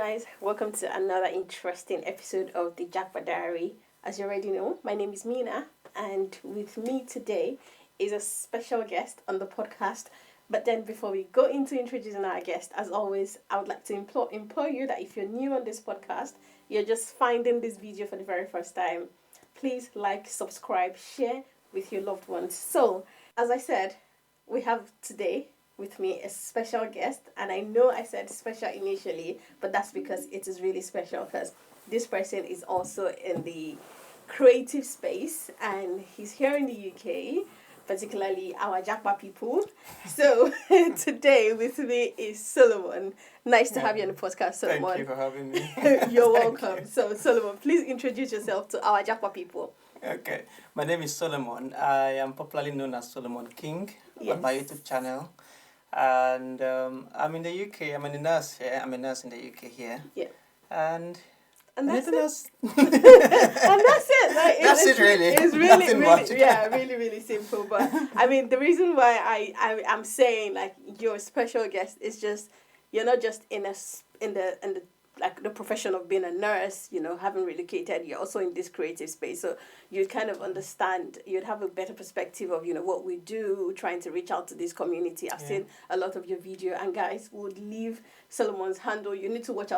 guys, welcome to another interesting episode of the Jakpa Diary. As you already know, my name is Mina, and with me today is a special guest on the podcast. But then before we go into introducing our guest, as always, I would like to implore you that if you're new on this podcast, you're just finding this video for the very first time, please like, subscribe, share with your loved ones. So, as I said, we have today with me a special guest, and I know I said special initially, but that's because it is really special because this person is also in the creative space and he's here in the UK, particularly our Jakpa people. So today with me is Solomon. Nice to have you on the podcast, Solomon. Thank you for having me. You're welcome. So Solomon, please introduce yourself to our Jakpa people. Okay, my name is Solomon. I am popularly known as SolomonKing on my YouTube channel. And I'm in the UK. I'm a nurse here. I'm a nurse in the UK here. Yeah. And that's it. and that's it. Like, that's it, really. It's really simple. But I mean, the reason why I'm saying like you're a special guest is just you're not just in the like the profession of being a nurse, having relocated, you're also in this creative space. So you'd kind of understand, you'd have a better perspective of, what we do, trying to reach out to this community. I've seen a lot of your video, and guys would leave Solomon's handle. You need to watch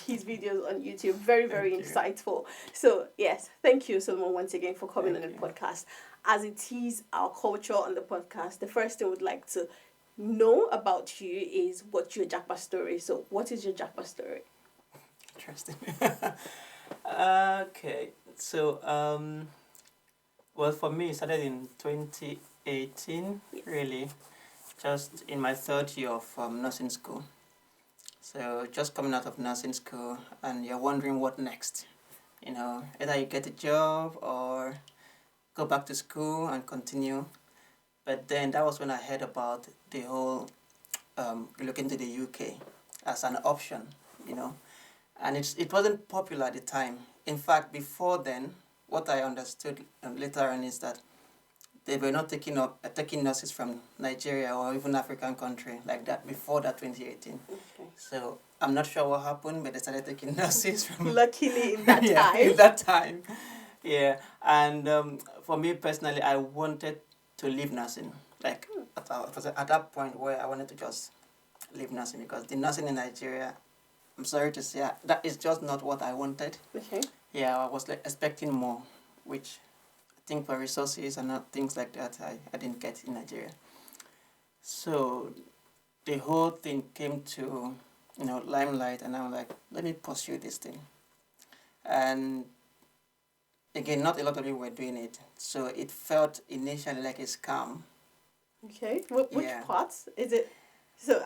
his videos on YouTube. Very, very insightful. So yes, thank you, Solomon, once again for coming on the podcast. As it is our culture on the podcast, the first thing we'd like to know about you is what's your Jakpa story. So what is your Jakpa story? Interesting. Okay, so well, for me, it started in 2018, really, just in my third year of nursing school. So just coming out of nursing school, and you're wondering what next. Either you get a job or go back to school and continue. But then that was when I heard about the whole looking to the UK as an option, And it wasn't popular at the time. In fact, before then, what I understood later on is that they were not taking nurses from Nigeria or even African country like that before that 2018. Okay. So I'm not sure what happened, but they started taking nurses from... Luckily in that time. In that time. Yeah. And for me personally, I wanted to leave nursing. Like at that point where I wanted to just leave nursing because the nursing in Nigeria... I'm sorry to say that is just not what I wanted. Okay. Yeah, I was expecting more, which I think for resources and things like that, I didn't get in Nigeria. So the whole thing came to, limelight, and I was like, let me pursue this thing. And again, not a lot of people were doing it, so it felt initially like a scam. Okay. Which parts is it? So,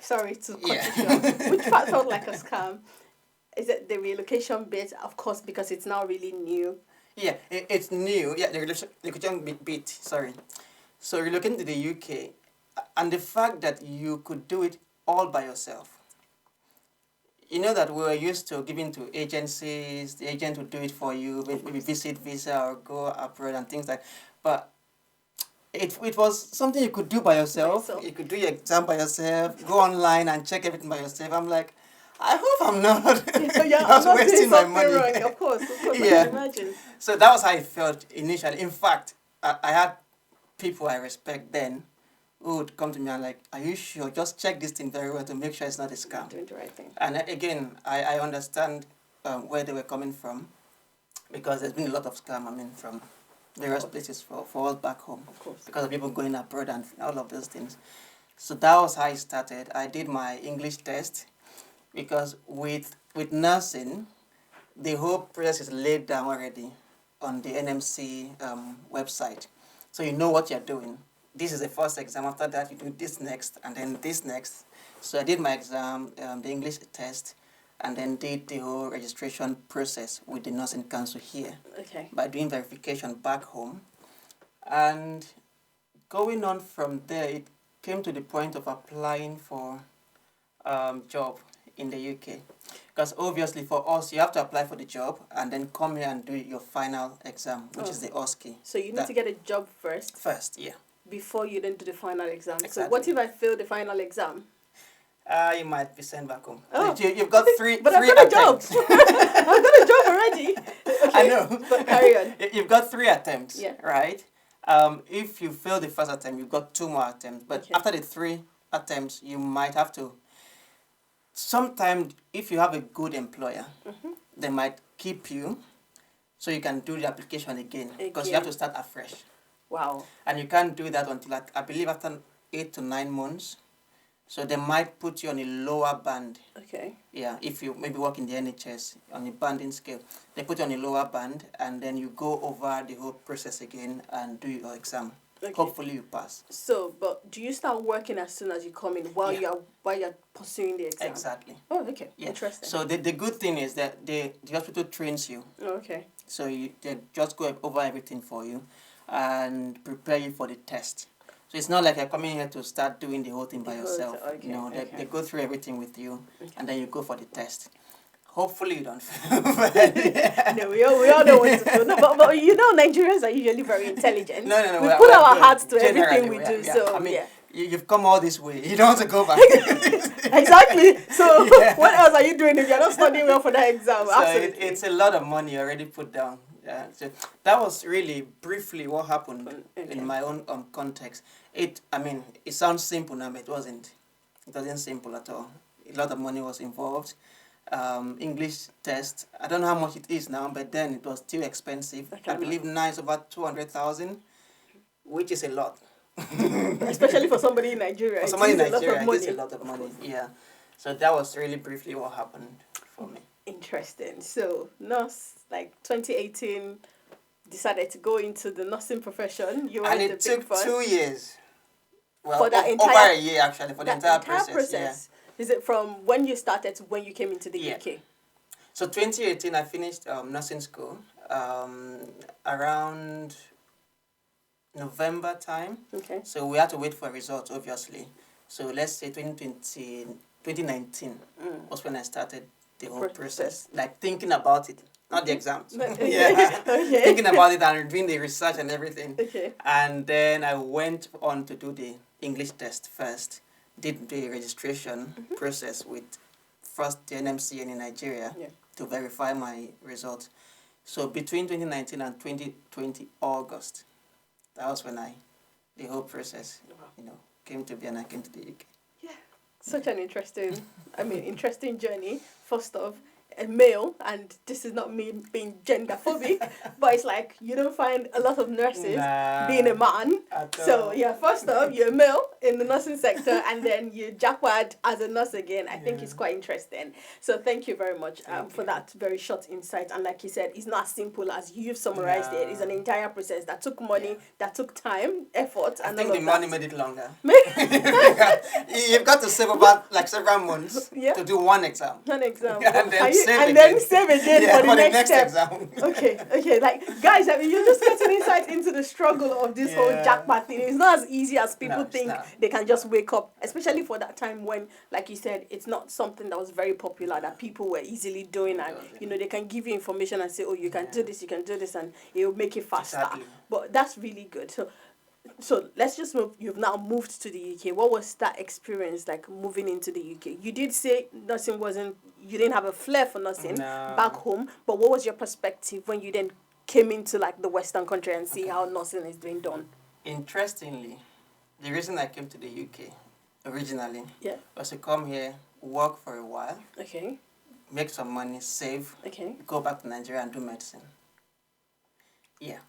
sorry to cut you short. Which part felt like a scam? Is it the relocation bit? Of course, because it's now really new. Yeah, it's new. Yeah, the relocation bit, sorry. So, relocating to the UK, and the fact that you could do it all by yourself. You know that we were used to giving to agencies, the agent would do it for you, maybe visit visa or go abroad and things like that. But it was something you could do by yourself. You could do your exam by yourself, go online and check everything by yourself. I'm like, I hope I'm not I'm not wasting my money. Wrong. Of course, Yeah. I can imagine. So that was how it felt initially. In fact, I had people I respect then who would come to me and like, are you sure? Just check this thing very well to make sure it's not a scam. Doing the right thing. And again, I understand where they were coming from because there's been a lot of scam, from various places for us back home. Of course. Because of people going abroad and all of those things. So that was how it started. I did my English test because with nursing, the whole process is laid down already on the NMC website. So you know what you're doing. This is the first exam. After that, you do this next and then this next. So I did my exam, the English test, and then did the whole registration process with the Nursing Council here. Okay. By doing verification back home. And going on from there, it came to the point of applying for job in the UK. Because obviously for us, you have to apply for the job and then come here and do your final exam, which is the OSCE. So you need to get a job first? First, yeah. Before you then do the final exam. Exactly. So what if I fail the final exam? You might be sent back home. Oh. So you've got three But three I've got a job. attempts. I've got a job already. Okay, I know. but carry on. You've got 3 attempts, Yeah. right? If you fail the first attempt, you've got 2 more attempts. But Okay. after the 3 attempts, you might have to. Sometimes, if you have a good employer, they might keep you, so you can do the application again, because you have to start afresh. Wow. And you can't do that until, I believe, after 8 to 9 months. So they might put you on a lower band. Okay. Yeah, if you maybe work in the NHS on a banding scale, they put you on a lower band, and then you go over the whole process again and do your exam. Okay. Hopefully you pass. So, but do you start working as soon as you come in while you're pursuing the exam? Exactly. Oh, okay. Yeah. Interesting. So the good thing is that the hospital trains you. Oh, okay. So they just go over everything for you and prepare you for the test. So it's not like you're coming here to start doing the whole thing by yourself. Okay, No, they go through everything with you, and then you go for the test. Hopefully you don't fail. No, we all know what to do. No, but you know, Nigerians are usually very intelligent. No. We we're put our good. hearts to Generally, everything we we are, do. yeah. So I mean, yeah. you've come all this way. You don't want to go back. Exactly. So Yeah. what else are you doing if you're not studying well for that exam? So Absolutely. it's a lot of money already put down. Yeah. So that was really briefly what happened in my own context. It sounds simple now, but it wasn't. It wasn't simple at all. A lot of money was involved. English test. I don't know how much it is now, but then it was still expensive. I believe now it's over 200,000, which is a lot. Especially for somebody in Nigeria. For somebody in it is Nigeria, a lot of it is a money. lot of money. Yeah. So that was really briefly what happened for me. Interesting. So, nurse, like 2018, decided to go into the nursing profession. You were And in the it big took fun. 2 years. Well, For that over entire- a year actually, for the entire process. Is it from when you started to when you came into the Yeah. UK? So 2018, I finished nursing school around November time. Okay. So we had to wait for results, obviously. So let's say 2019 was when I started the whole process. Like thinking about it, not the exams. Yeah. Okay. Thinking about it and doing the research and everything. Okay. And then I went on to do the English test first. Did the registration process with first the NMCN in Nigeria to verify my results. So between 2019 and 2020 August, that was when the whole process, came to be, and I came to the UK. Yeah, such an interesting journey. First off, a male, and this is not me being gender phobic, but it's like you don't find a lot of nurses being a man. So yeah, first off, you're a male in the nursing sector, and then you Jakpa as a nurse again. I think it's quite interesting. So thank you very much for that very short insight. And like you said, it's not as simple as you've summarized it. It's an entire process that took money, that took time, effort, and I think all the of money that. made it longer. You've got to save about like several months to do one exam. An exam. And then save again for the next step. exam. Okay, like guys, you're just getting insight into the struggle of this whole Jakpa thing. It's not as easy as people think they can just wake up, especially for that time when, like you said, it's not something that was very popular that people were easily doing, and they can give you information and say, oh, you can do this, and it will make it faster. Exactly. But that's really good. So let's just move. You've now moved to the UK. What was that experience like moving into the UK? You did say nursing you didn't have a flair for nursing back home, but what was your perspective when you then came into like the Western country and see how nursing is being done? Interestingly, the reason I came to the UK originally was to come here, work for a while, make some money, save, go back to Nigeria and do medicine. Yeah.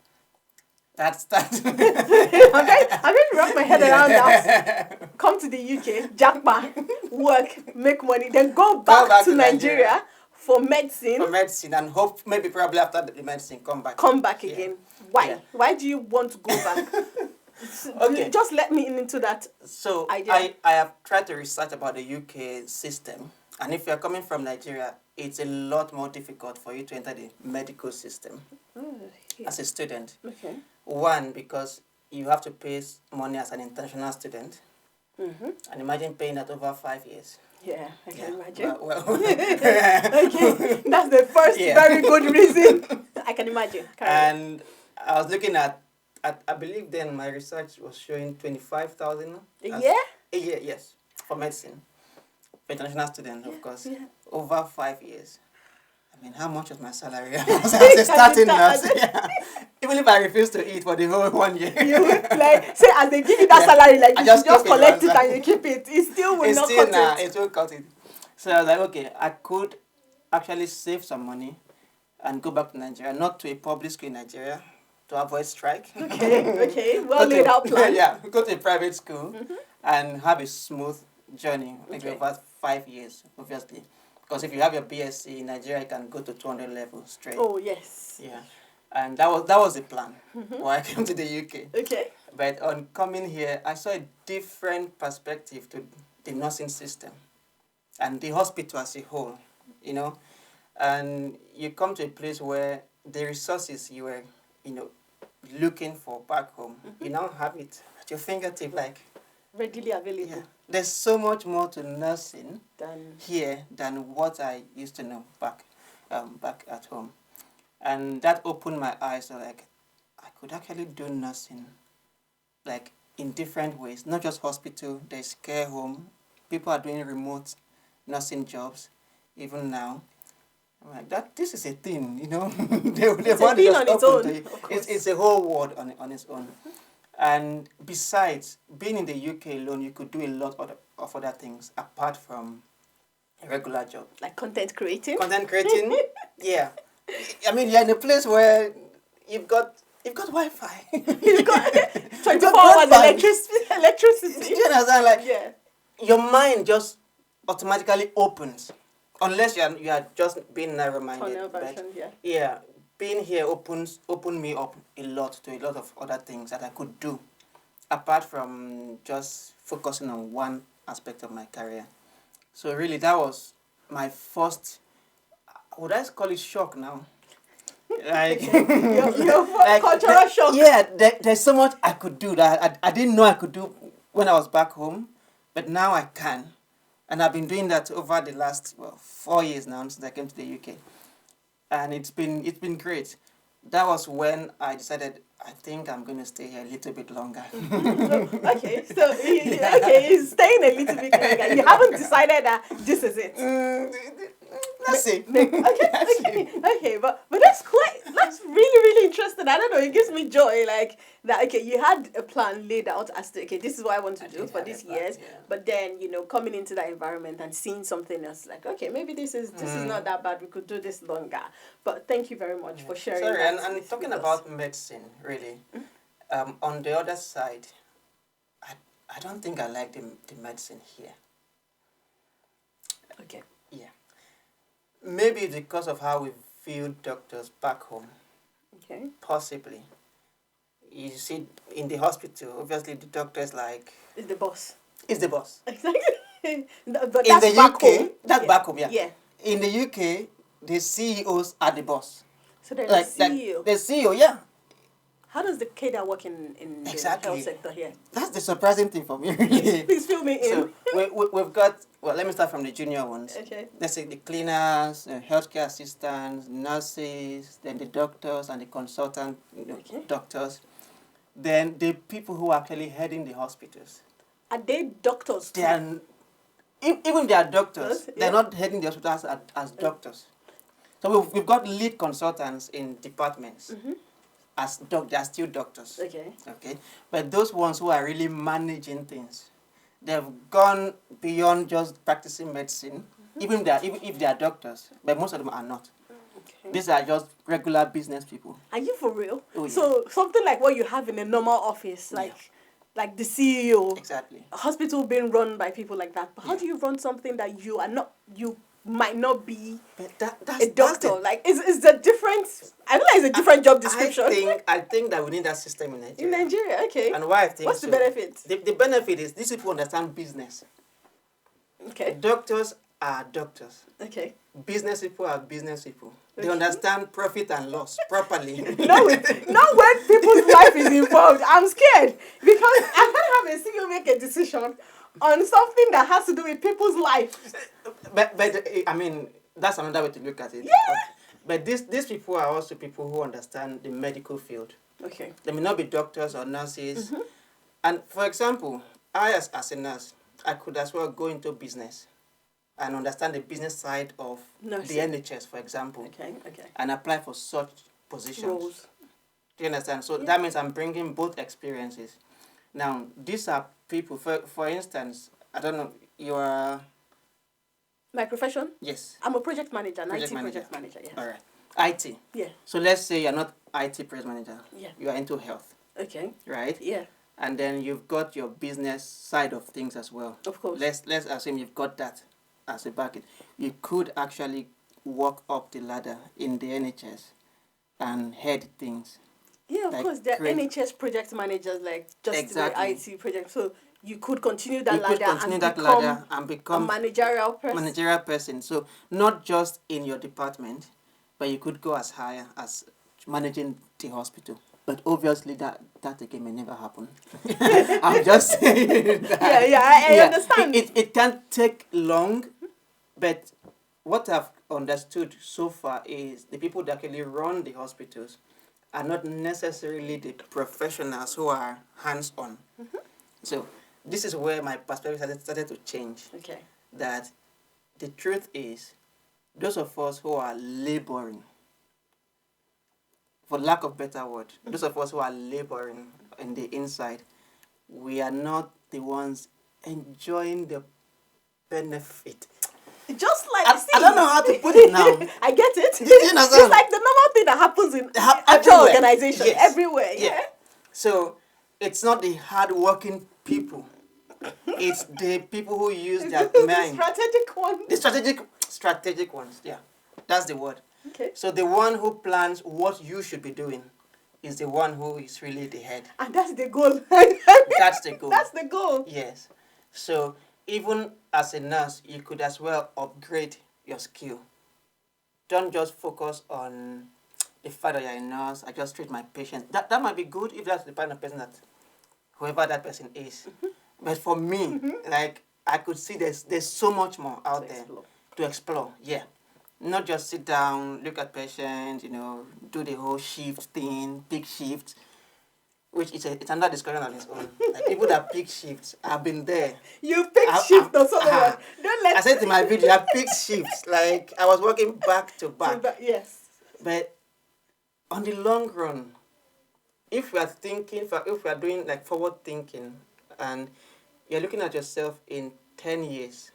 That's that. I'm going to wrap my head around that. Come to the UK, Jakpa, work, make money, then go back to Nigeria for medicine. For medicine, and hope maybe probably after the medicine come back again. Why? Yeah. Why do you want to go back? Just let me into that. So idea. I have tried to research about the UK system, and if you're coming from Nigeria, it's a lot more difficult for you to enter the medical system as a student. Okay. One, because you have to pay money as an international student. And imagine paying that over 5 years. Yeah, I can imagine. Well. Okay, that's the first very good reason. I can imagine. And I was looking at, I believe then my research was showing 25,000. A year? A year, yes, for medicine. international student, of course, Yeah. over 5 years. I mean, how much was my salary as a starting nurse? Yeah. Even if I refuse to eat for the whole 1 year. You like say as they give you that salary, like I you should just keep it collect it once. and you keep it. It still will It's not still cut it. it will cut it. So I was like, okay, I could actually save some money and go back to Nigeria, not to a public school in Nigeria, to avoid strike. Okay, well laid out plan. Yeah, go to a private school and have a smooth journey, maybe Okay. over 5 years, obviously. Because if you have your BSc in Nigeria, you can go to 200 level straight. Oh yes. Yeah, and that was the plan. When I came to the UK. Okay. But on coming here, I saw a different perspective to the nursing system and the hospital as a whole, you know. And you come to a place where the resources you were, looking for back home, you now have it at your fingertip, like Readily available. yeah. There's so much more to nursing Then here than what I used to know back at home, and that opened my eyes. So like, I could actually do nursing, like in different ways, not just hospital. There's care home. People are doing remote nursing jobs, even now. I'm like that. This is a thing, you know. it's a thing on its own. Of course. It's a whole world on its own. And besides, being in the UK alone, you could do a lot of other things apart from a regular job. Like content creating. Content creating, yeah. I mean, you're in a place where you've got Wi-Fi. You've got 24 hours electricity. Do you understand? Like, Yeah. your mind just automatically opens, unless you are just being narrow-minded. Tunnel version, yeah. Yeah, being here opened me up a lot to a lot of other things that I could do, apart from just focusing on one aspect of my career. So really, that was my first, would I call it shock now? Like, Your cultural shock. Yeah, there's so much I could do that I didn't know I could do when I was back home, but now I can. And I've been doing that over the last 4 years now since I came to the UK. And it's been great. That was when I decided I think I'm going to stay here a little bit longer. Okay, so you're staying a little bit longer. You haven't decided that this is it. Let's see. Okay, but that's really interesting. I don't know, it gives me joy, like that. Okay, you had a plan laid out as to, okay, this is what I want to do for these years, yeah. but then coming into that environment and seeing something else, like, okay, maybe this is not that bad, we could do this longer. But thank you very much for sharing. Sorry, that and with talking us. about medicine, really, on the other side, I don't think I like the medicine here. Okay. Yeah. Maybe it's because of how we view doctors back home. Okay. Possibly. You see, in the hospital, obviously the doctor is like... It's the boss. It's the boss. Exactly. But In that's the back UK, home. that's back home, yeah. Yeah. In the UK, the CEOs are the boss. So there's a CEO. The CEO, yeah. How does the CADA work in the health sector here? That's the surprising thing for me, really. Please fill me in. So we've got, let me start from the junior ones. Okay. Let's say the cleaners, healthcare assistants, nurses, then the doctors and the consultant doctors. Then the people who are actually heading the hospitals. Are they doctors too? They are, even they are doctors, they're Yeah. not heading the hospitals as doctors. So we've got lead consultants in departments. As they are still doctors. Okay. Okay. But those ones who are really managing things, they've gone beyond just practicing medicine, even if they are doctors, but most of them are not. Okay. These are just regular business people. Are you for real? Oh, yeah. So something like what you have in a normal office, like the CEO, Exactly. a hospital being run by people like that. But how Yeah. do you run something that you might not be But that's a doctor? Like, is the difference? I feel like it's a different job description. I think that we need that system in Nigeria. In Nigeria, okay. And why I think What's so, the benefit? The benefit is these people understand business. Okay. Doctors are doctors. Okay. Business people are business people. They Okay. understand profit and loss properly. Not when people's life is involved. I'm scared because I can't have a CEO make a decision on something that has to do with people's life. But I mean, that's another way to look at it. Yeah. But these people are also people who understand the medical field. Okay. They may not be doctors or nurses. And for example, I as a nurse, I could as well go into business. and understand the business side of Nursing. the NHS, for example, Okay. and apply for such positions. Roles. Do you understand? So that means I'm bringing both experiences. Now, these are people, for instance, I don't know, you are... My profession? Yes. I'm a project manager, an Project IT manager. project manager, yes. All right. IT. Yeah. So let's say you're not IT project manager. Yeah. You are into health. Okay. Right? Yeah. And then you've got your business side of things as well. Of course. Let's assume you've got that as a bucket. You could actually walk up the ladder in the NHS and head things. Yeah, of like course. There are create- NHS project managers like just Exactly. the IT project. So you could continue that You ladder could continue and that become ladder and a become managerial person. So not just in your department, but you could go as high as managing the hospital. But obviously that again may never happen. I'm just saying that. I understand. It can't take long, but what I've understood so far is the people that actually run the hospitals are not necessarily the professionals who are hands-on. Mm-hmm. So this is where my perspective started to change. Okay. That the truth is, those of us who are laboring, for lack of better word, those of us who are laboring in the inside, we are not the ones enjoying the benefit. Just like I don't know how to put it now. I get it. You know, It's like the normal thing that happens in actual organization, everywhere. Yeah. So it's not the hard-working people. It's the people who use their mind. The strategic one. The strategic ones. Yeah, that's the word. Okay. So the one who plans what you should be doing is the one who is really the head. And that's the goal. That's the goal. That's the goal. Yes. So even as a nurse, you could as well upgrade your skill. Don't just focus on the fact that you're a nurse. I just treat my patient. That might be good if that's the kind of person that whoever that person is. Mm-hmm. But for me, like I could see there's so much more out there to explore. Yeah. Not just sit down, look at patients, do the whole shift thing, pick shifts, which it's another discussion on its own. Like people that pick shifts, I've been there. You pick shift or something. Don't let. I said in my video, I picked shifts. Like I was working back to back. Yes. But on the long run, if we are doing like forward thinking, and you're looking at yourself in 10 years,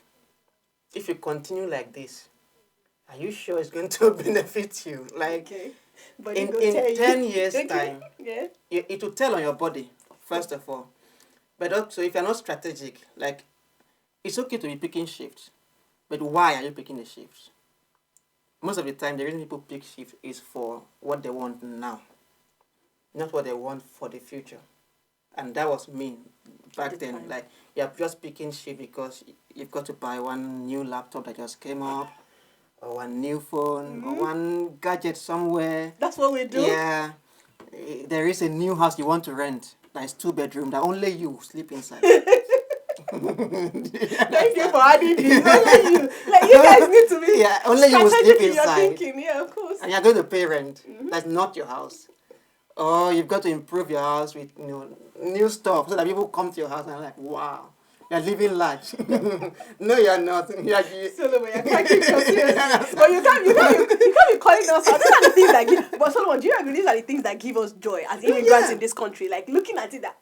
if you continue like this, are you sure it's going to benefit you? Like, okay. But in 10 years' time, yeah. it will tell on your body, first of all. But also, if you're not strategic, like, it's okay to be picking shifts. But why are you picking the shifts? Most of the time, the reason people pick shifts is for what they want now, not what they want for the future. And that was me back then. Like, you're just picking shift because you've got to buy one new laptop that just came up, or one new phone, or one gadget somewhere. That's what we do. Yeah. There is a new house you want to rent. That's 2-bedroom that only you sleep inside. Thank you for adding this. Only you. Like, you guys need to be only you will sleep in inside. your thinking. Yeah, of course. And you're going to pay rent. That's not your house. Or you've got to improve your house with new stuff so that people come to your house and are like, wow. You're living large. No, you're not. Solomon, you're cracking yourself seriously. But you can't be calling us out. These are the things that give. But Solomon, do you agree? These are the things that give us joy as immigrants in this country. Like looking at it, that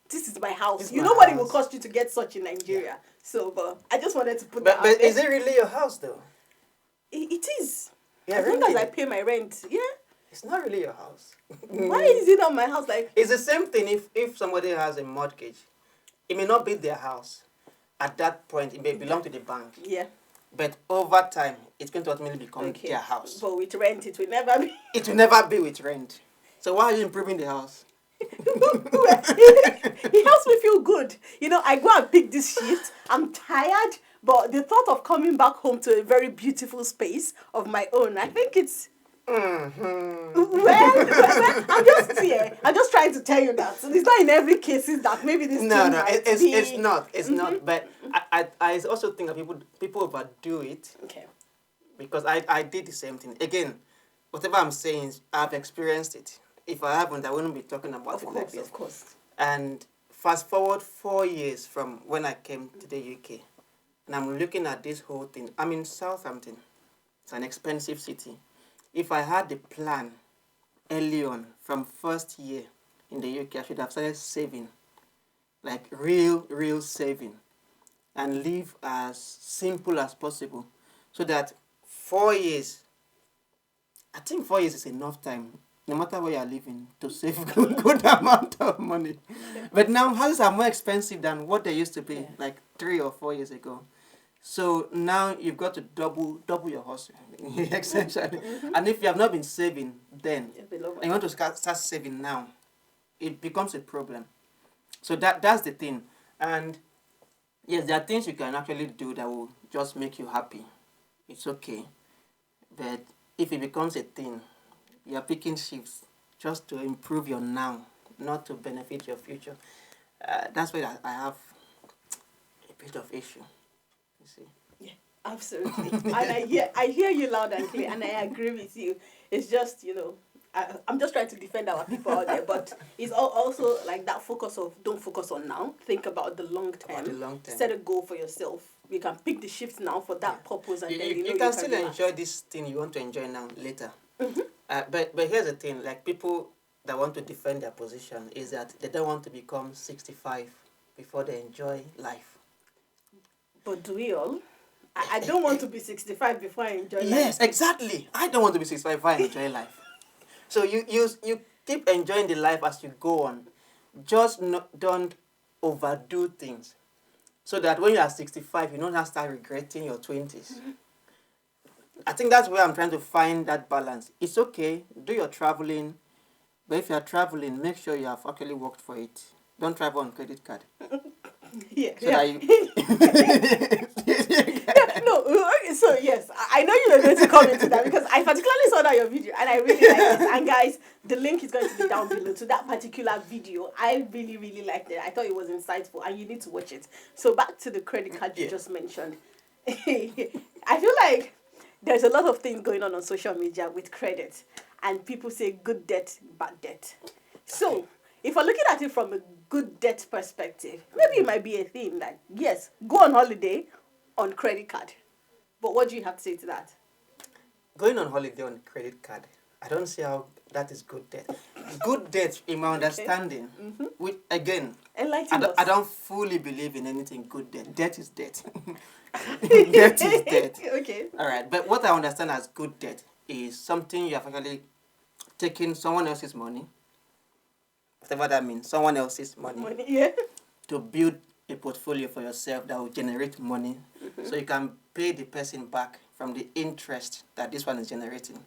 this is my house. You know what it will cost you to get such in Nigeria. Yeah. So, but I just wanted to put that out there. But is it really your house, though? It is. Yeah, as long as I pay my rent. Yeah. It's not really your house. Why is it not my house? Like it's the same thing if somebody has a mortgage. It may not be their house. At that point, it may belong to the bank. Yeah. But over time, it's going to ultimately become their house. But with rent, it will never be. It will never be with rent. So why are you improving the house? It helps me feel good. I go and pick this shift. I'm tired, but the thought of coming back home to a very beautiful space of my own, I think it's... Well, I'm just trying to tell you that. So it's not in every case that maybe this. It's not. It's not. But I also think that people overdo it. Okay. Because I did the same thing. Again, whatever I'm saying, I've experienced it. If I haven't, I wouldn't be talking about it like this. Of course. And fast forward 4 years from when I came to the UK, and I'm looking at this whole thing. I'm in Southampton. It's an expensive city. If I had the plan early on from first year in the UK, I should have started saving, like real saving, and live as simple as possible, so that 4 years, I think 4 years is enough time, no matter where you're living, to save good amount of money. But now houses are more expensive than what they used to be, like 3 or 4 years ago. So now you've got to double your hustle, essentially. And if you have not been saving then, and you want to start saving now, it becomes a problem. So that's the thing. And yes, there are things you can actually do that will just make you happy. It's okay. But if it becomes a thing, you're picking shifts just to improve your now, not to benefit your future. That's where I have a bit of issue. You see? Yeah, absolutely. And I hear you loud and clear, and I agree with you. It's just, I'm just trying to defend our people out there, but it's also like that focus of don't focus on now. Think about the long term. Set a goal for yourself. You can pick the shifts now for that purpose, and then you can still enjoy this thing you want to enjoy now later. But here's the thing: like people that want to defend their position is that they don't want to become 65 before they enjoy life. But do we all? I don't want to be 65 before I enjoy life. Yes, exactly. I don't want to be 65 before I enjoy life. So you keep enjoying the life as you go on. Just don't overdo things, so that when you are 65, you don't have to start regretting your 20s. I think that's where I'm trying to find that balance. It's okay, do your traveling, but if you are traveling, make sure you have actually worked for it. Don't travel on credit card. So yes, I know you are going to come into that, because I particularly saw that your video and I really liked it. And guys, the link is going to be down below to that particular video. I really liked it. I thought it was insightful, and you need to watch it. So back to the credit card you just mentioned. I feel like there's a lot of things going on social media with credit, and people say good debt, bad debt. So if we're looking at it from a good debt perspective, maybe it might be a thing that, yes, go on holiday on credit card. But what do you have to say to that? Going on holiday on credit card, I don't see how that is good debt. Good debt, in my understanding, which again, I don't fully believe in anything good debt. Debt is debt. Debt is debt. Okay. All right, but what I understand as good debt is something you have actually taken someone else's money, whatever that means, someone else's money, to build a portfolio for yourself that will generate money, so you can pay the person back from the interest that this one is generating.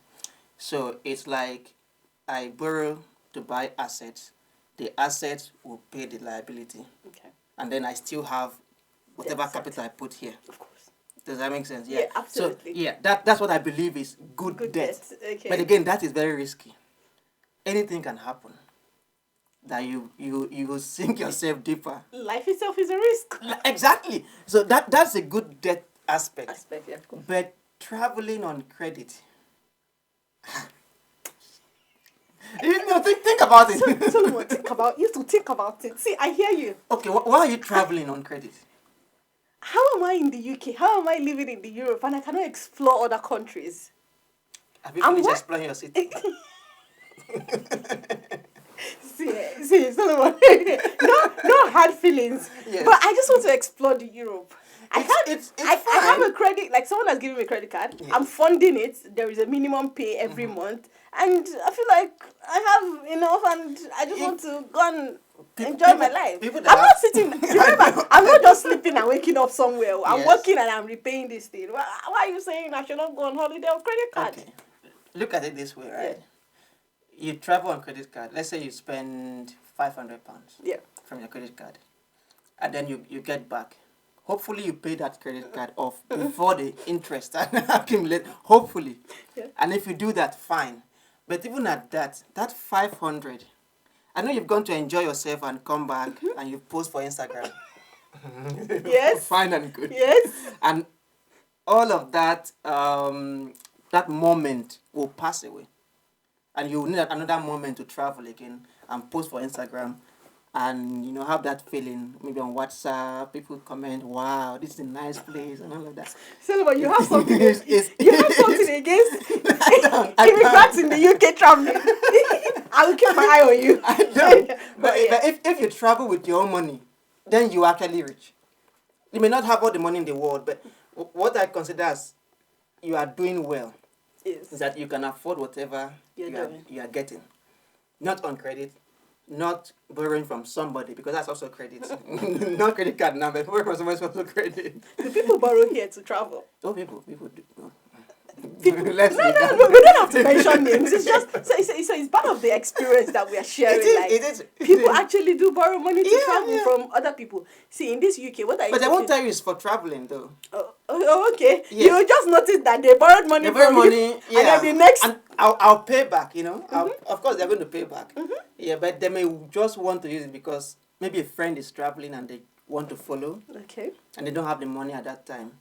So it's like I borrow to buy assets. The assets will pay the liability. Okay. And then I still have whatever capital I put here. Of course. Does that make sense? Yeah, absolutely. So that's what I believe is good debt. Okay. But again, that is very risky. Anything can happen. That you will sink yourself deeper. Life itself is a risk. Exactly. So that's a good debt aspect. Yeah, of course. But traveling on credit. Think about it. Solomon, you have to think about it. See, I hear you. Okay, why are you traveling on credit? How am I in the UK? How am I living in the Europe and I cannot explore other countries? Have you finished exploring your city? See, Solomon. no hard feelings. Yes. But I just want to explore the Europe. I have a credit, like someone has given me a credit card. Yeah. I'm funding it. There is a minimum pay every month. And I feel like I have enough and I just want to go and enjoy my life. I'm not sitting, remember, I'm not just sleeping and waking up somewhere. I'm working and I'm repaying this thing. Why are you saying I should not go on holiday on credit card? Okay. Look at it this way, right? Yeah. You travel on credit card. Let's say you spend £500 from your credit card. And then you get back. Hopefully you pay that credit card off before the interest accumulate. Hopefully. Yeah. And if you do that, fine. But even at that 500, I know you've gone to enjoy yourself and come back and you post for Instagram. Yes. Fine and good. Yes. And all of that, that moment will pass away. And you will need another moment to travel again and post for Instagram and have that feeling. Maybe on WhatsApp, people comment, "Wow, this is a nice place," and all of that. Solomon, you have something. It's- You have something against I immigrants in the UK traveling. I will keep my eye on you. I don't. But yeah. if you travel with your own money, then you are actually rich. You may not have all the money in the world, but what I consider as you are doing well Yes. is that you can afford whatever you are getting. Not on credit, not borrowing from somebody, because that's also credit. Not credit card now, but borrowing from somebody is also credit. Do people borrow here to travel? Oh, people do. No. People, Let's no, leave no, that. no, we don't have to mention names. It's just so it's part of the experience that we are sharing. It is. People actually do borrow money to Yeah, travel yeah. from other people. See, in this UK, what are you But they talking? won't tell you it's for traveling, though. Oh, okay. Yeah. You just notice that they borrowed money They borrow from money, you, yeah. and then the next. And I'll pay back, Of course, they're going to pay back. Yeah, but they may just want to use it because maybe a friend is traveling and they want to follow. Okay. And they don't have the money at that time.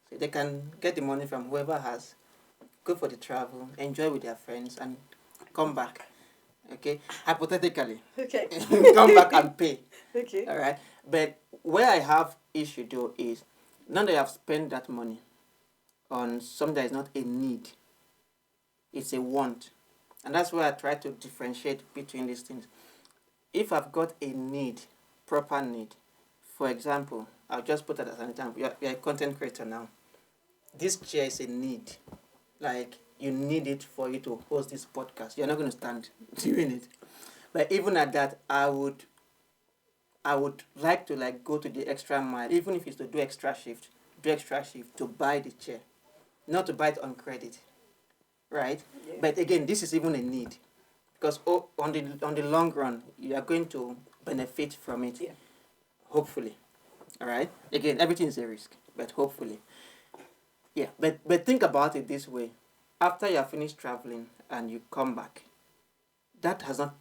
So they can get the money from whoever has, go for the travel, enjoy with their friends, and come back. Okay? Hypothetically. Okay. Come back and pay. Okay. All right? But where I have issue, though, is now that I have spent that money on something that is not a need, it's a want. And that's where I try to differentiate between these things. If I've got a need, proper need, for example, I'll just put that as an example. You're a content creator now. This chair is a need. Like, you need it for you to host this podcast. You're not going to stand doing it. But even at that, I would like to go to the extra mile, even if it's to do extra shift to buy the chair, not to buy it on credit, right? Yeah. But again, this is even a need, because on the long run, you are going to benefit from it, yeah. Hopefully, all right. Again, everything is a risk, but hopefully, yeah. But think about it this way: after you are finished traveling and you come back, it hasn't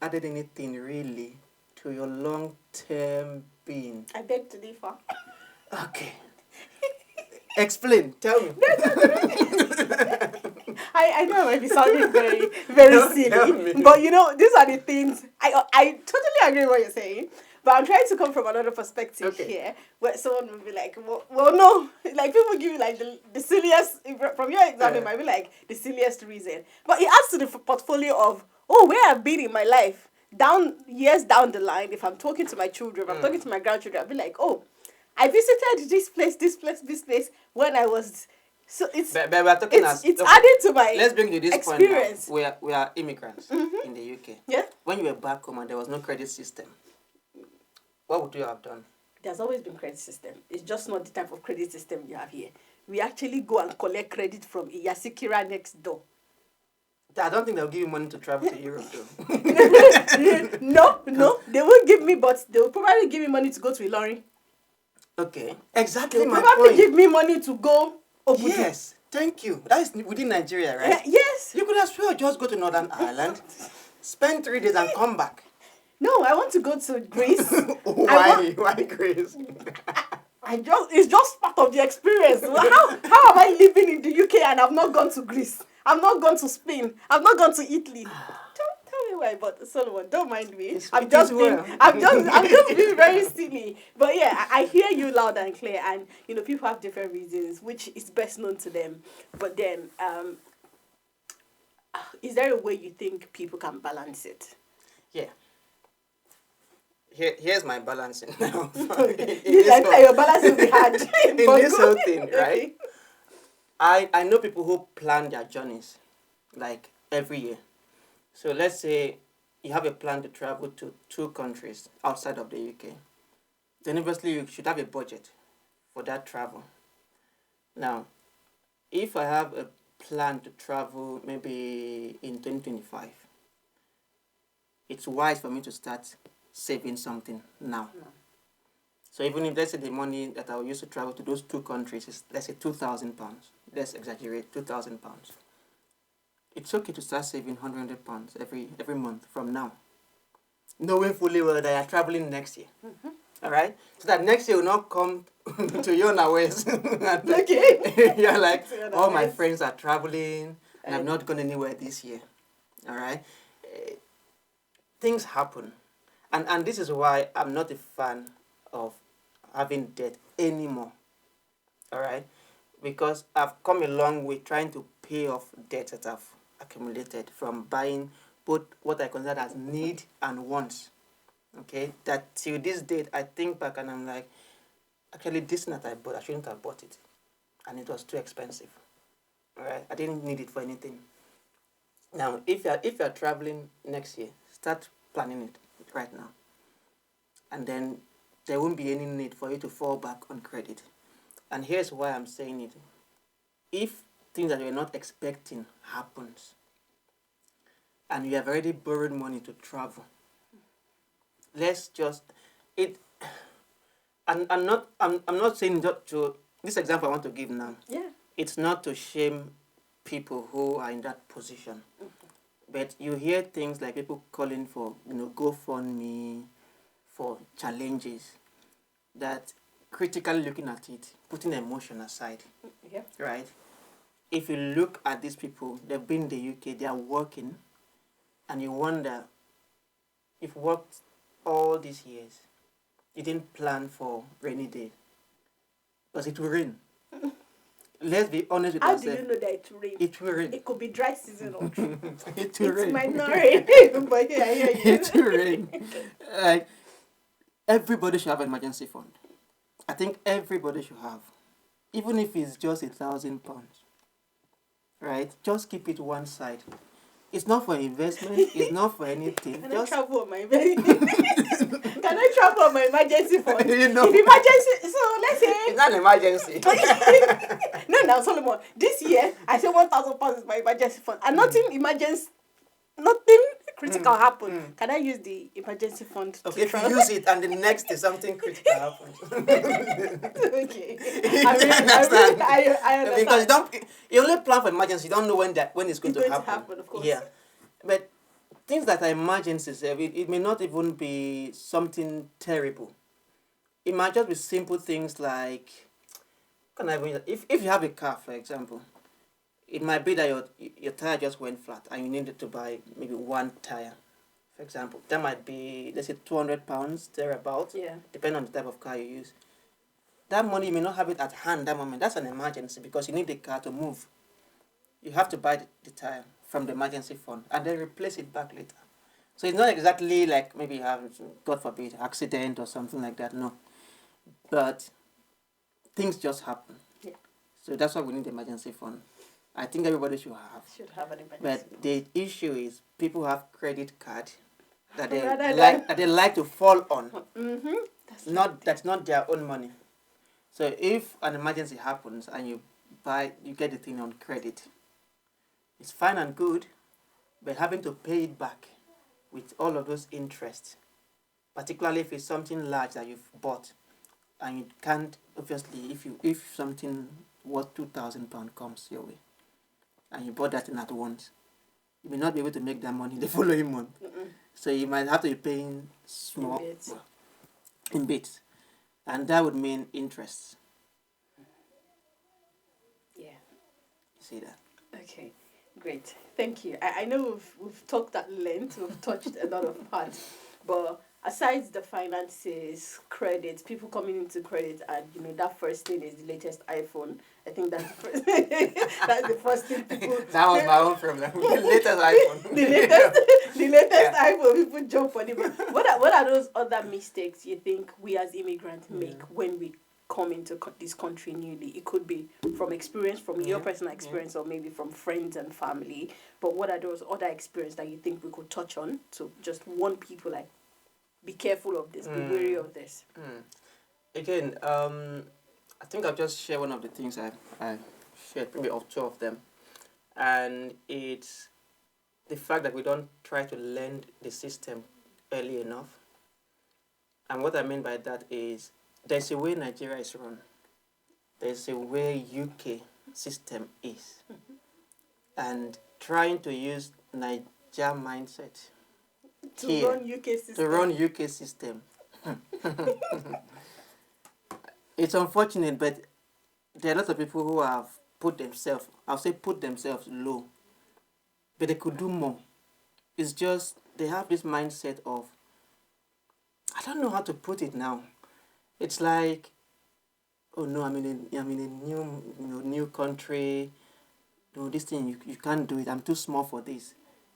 added anything really to your long-term being. I beg to differ. Okay. Explain. Tell me. I know I might be sounding very, very silly, but these are the things. I totally agree with what you're saying, but I'm trying to come from another perspective here, where someone will be like, well, no, like people give you like the silliest, from your example, it might be like the silliest reason, but it adds to the portfolio of, where I've been in my life. Years down the line, if I'm talking to my children, if I'm talking to my grandchildren, I'll be like, I visited this place when I was. So it's. But we're talking it's added to my. Let's bring to this experience. point now. We are immigrants in the UK. Yeah. When you were back home and there was no credit system, what would you have done? There's always been credit system. It's just not the type of credit system you have here. We actually go and collect credit from Iyasikira next door. I don't think they'll give you money to travel to Europe, though. No, they won't give me, but they'll probably give me money to go to Ilorin. Okay, exactly. They'll probably give me money to go Obudu. Yes, thank you. That is within Nigeria, right? Yes. You could as well just go to Northern Ireland, spend 3 days and come back. No, I want to go to Greece. Why Greece? It's just part of the experience. How am I living in the UK and I've not gone to Greece? I've not gone to Spain. I've not gone to Italy. Don't tell me why, but Solomon, don't mind me. I'm just being very silly. But yeah, I hear you loud and clear, and people have different reasons, which is best known to them. But then, is there a way you think people can balance it? Yeah. Here's my balancing now. Your balancing will be hard. In this whole thing, right? Okay. I know people who plan their journeys, like every year. So let's say you have a plan to travel to 2 countries outside of the UK. Then obviously you should have a budget for that travel. Now, if I have a plan to travel maybe in 2025, it's wise for me to start saving something now. No. So even if, let's say, the money that I will use to travel to those 2 countries is, let's say, £2,000. Let's exaggerate, £2,000. It's okay to start saving £100 every month from now, knowing fully well that you're traveling next year. Mm-hmm. All right? So that next year will not come to you unawares. Okay. You're like, all my friends are traveling, and I've not gone anywhere this year. All right? Things happen. And this is why I'm not a fan of having debt anymore. All right, because I've come a long way trying to pay off debt that I've accumulated from buying both what I consider as need and wants. Okay, that till this date I think back and I'm like, actually this thing that I bought, I shouldn't have bought it, and it was too expensive. All right, I didn't need it for anything. Now, if you're traveling next year, start planning it right now, and then there won't be any need for you to fall back on credit. And here's why I'm saying it: if things that you're not expecting happens, and you have already borrowed money to travel, let's just it. And I'm not saying that to this example I want to give now. Yeah. It's not to shame people who are in that position. But you hear things like people calling for, GoFundMe for challenges, that critically looking at it, putting emotion aside, Yeah. right? If you look at these people, they've been in the UK, they are working, and you wonder, if worked all these years, you didn't plan for rainy day, because it will rain. Let's be honest with How ourselves. do you know that it will rain? It will rain. It could be dry season or It will rain. it might not rain, but yeah, I hear you. It will rain. Like, everybody should have an emergency fund. I think everybody should have, even if it's just £1,000, right? Just keep it one side. It's not for investment. It's not for anything. Can Just I travel on my Can I travel on my emergency fund? You know. If emergency, so let's say it's not an emergency. no, Solomon. This year I say £1,000 is my emergency fund, and nothing critical happen. Can I use the emergency fund? Okay, to if you travel? use it and the next day something critical happens. Okay. understand. I understand. Because you only plan for emergency. You don't know when it's going to happen. Of course. Yeah, but things that are emergencies, it may not even be something terrible. It might just be simple things like, if you have a car, for example, it might be that your tire just went flat and you needed to buy maybe one tire, for example. That might be, let's say, £200 thereabouts, Yeah. depending on the type of car you use. That money, you may not have it at hand that moment. That's an emergency because you need the car to move. You have to buy the tire from the emergency fund and then replace it back later. So it's not exactly like maybe you have, God forbid, accident or something like that. No. But things just happen. Yeah. So that's why we need the emergency fund. I think everybody should have. An emergency. But the issue is people have credit card that they Rather they like to fall on. Mm-hmm. That's not their own money. So if an emergency happens and you get the thing on credit, it's fine and good, but having to pay it back with all of those interests, particularly if it's something large that you've bought, and you can't, obviously, if something worth £2,000 comes your way, and you bought that thing at once, you may not be able to make that money the following month. So you might have to be paying small in bits, and that would mean interest. Yeah. You see that? Okay. Great. Thank you. I know we've talked at length. We've touched a lot of parts, but aside the finances, credit, people coming into credit, and that first thing is the latest iPhone. I think that's the first. That's the first thing people. That was my own problem. The latest iPhone. the latest iPhone. People jump on it. But what are those other mistakes you think we as immigrants make when we come into this country newly? It could be from experience, from your personal experience, or maybe from friends and family. But what are those other experiences that you think we could touch on to just warn people, like, be careful of this, be wary of this? Again, I think I'll just share one of the things I shared, maybe of two of them. And it's the fact that we don't try to learn the system early enough. And what I mean by that is, there's a way Nigeria is run. There's a way UK system is. And trying to use Niger mindset to run UK system. To run UK system. It's unfortunate, but there are lots of people who have put themselves low. But they could do more. It's just they have this mindset of, I don't know how to put it now. It's like, oh no, I'm in a new country. No, this thing you can't do it. I'm too small for this.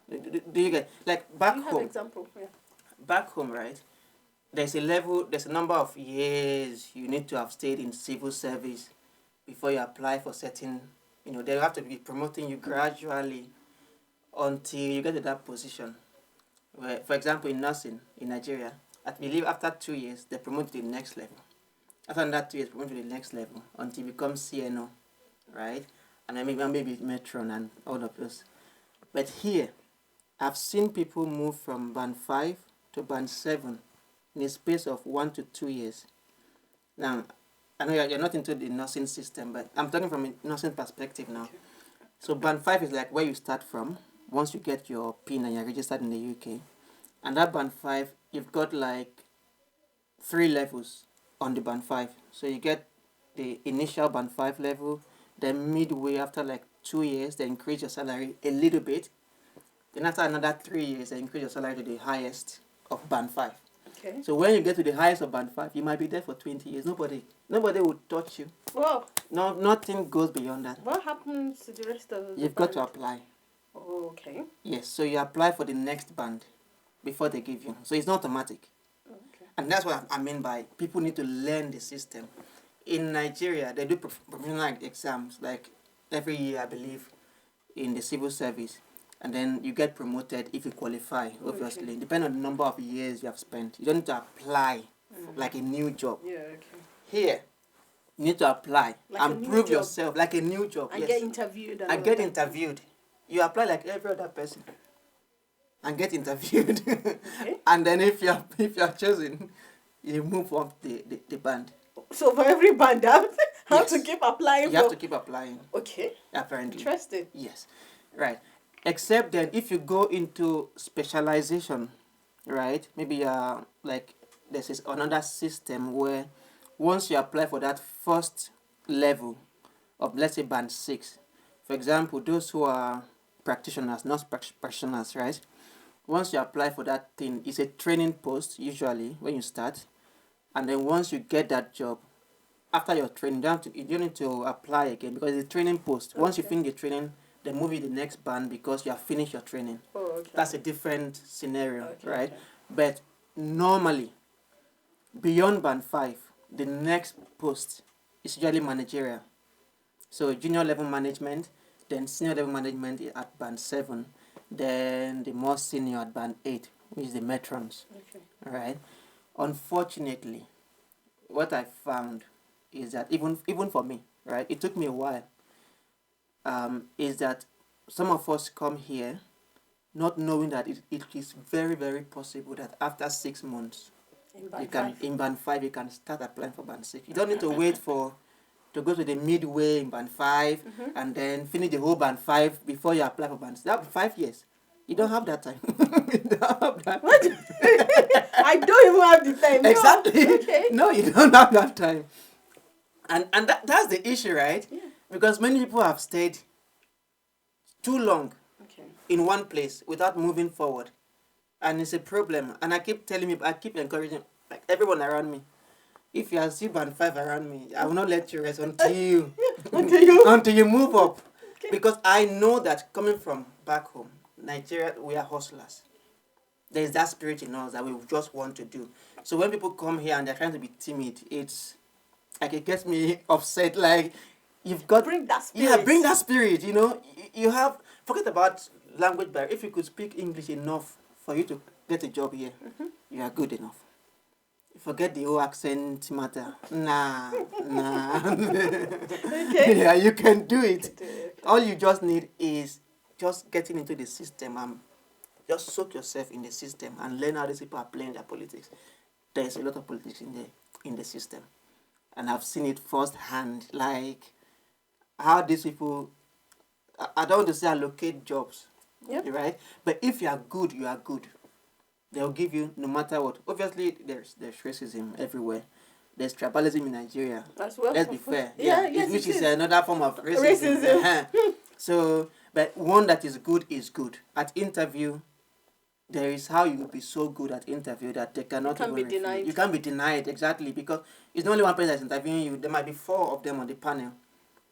Do you get, like, back You have home? example, yeah. Back home, right? There's a number of years you need to have stayed in civil service before you apply for certain, they have to be promoting you gradually until you get to that position. Where, for example, in nursing in Nigeria, I believe after 2 years, they promote to the next level. After that 2 years, promote to the next level until you become CNO, right? And then maybe Metron and all of those. But here, I've seen people move from band 5 to band 7 in a space of 1 to 2 years. Now, I know you're not into the nursing system, but I'm talking from a nursing perspective now. Okay. So band 5 is like where you start from once you get your PIN and you're registered in the UK. And that band 5, you've got like 3 levels on the band 5. So you get the initial band 5 level, then midway after like 2 years, they increase your salary a little bit. Then after another 3 years, they increase your salary to the highest of band 5. Okay. So when you get to the highest of band 5, you might be there for 20 years. Nobody will touch you. Wow. No, nothing goes beyond that. What happens to the rest of the You've got to apply. Oh, okay. Yes, so you apply for the next band before they give you. So it's not automatic. Okay. And that's what I mean by people need to learn the system. In Nigeria, they do professional exams like every year, I believe, in the civil service. And then you get promoted if you qualify, obviously. Okay. Depending on the number of years you have spent. You don't need to apply like a new job. Yeah, okay. Here, you need to apply like and prove yourself like a new job. And get interviewed. And get interviewed. You apply like every other person and get interviewed. Okay. And then if you're chosen, you move up the band. So for every band, I have to keep applying. You have to keep applying. Okay. Apparently. Interesting. Yes. Right. Except then if you go into specialization, right? Maybe like there's another system where once you apply for that first level of, let's say, band 6, for example, those who are practitioners, nurse practitioners, right? Once you apply for that thing, it's a training post usually when you start, and then once you get that job, after your training, you don't need to apply again because it's a training post. Okay. Once you finish the training, they move you to the next band because you have finished your training. Oh, okay. That's a different scenario, right? Okay. But normally, beyond band 5, the next post is usually managerial. So junior level management, then senior level management at band 7, then the more senior at band 8, which is the matrons. Okay. All right. Unfortunately, what I found is that even for me, right, it took me a while. Is that some of us come here not knowing that it is very, very possible that after 6 months, in band 5, you can start applying for band 6. You don't need to wait to go to the midway in band 5 and then finish the whole band 5 before you apply for band 6. That'll be 5 years. You don't have that time. You don't have that. What? I don't even have the time. Exactly. No. Okay. No, you don't have that time. And that's the issue, right? Yeah. Because many people have stayed too long in one place without moving forward. And it's a problem. And I keep encouraging like everyone around me. If you are still band 5 around me, I will not let you rest until you until you move up. Okay. Because I know that coming from back home, Nigeria, we are hustlers. There is that spirit in us that we just want to do. So when people come here and they're trying to be timid, it's like it gets me upset. Like you've got bring that spirit. Yeah, bring that spirit. You know, you have forget about language barrier. If you could speak English enough for you to get a job here, you are good enough. Forget the whole accent matter. Nah. Okay. Yeah, you can do it. All you just need is just getting into the system and just soak yourself in the system and learn how these people are playing their politics. There's a lot of politics in the system. And I've seen it firsthand, like how these people, I don't want to say allocate jobs, right? But if you are good, you are good. They'll give you no matter what. Obviously, there's racism everywhere. There's tribalism in Nigeria. As well. Let's be fair. Yes, which is another form of racism. So, but one that is good. At interview, there is how you will be so good at interview that they cannot can't even be refuse. denied. You can't be denied, exactly, because it's not only one person that's interviewing you. There might be 4 of them on the panel.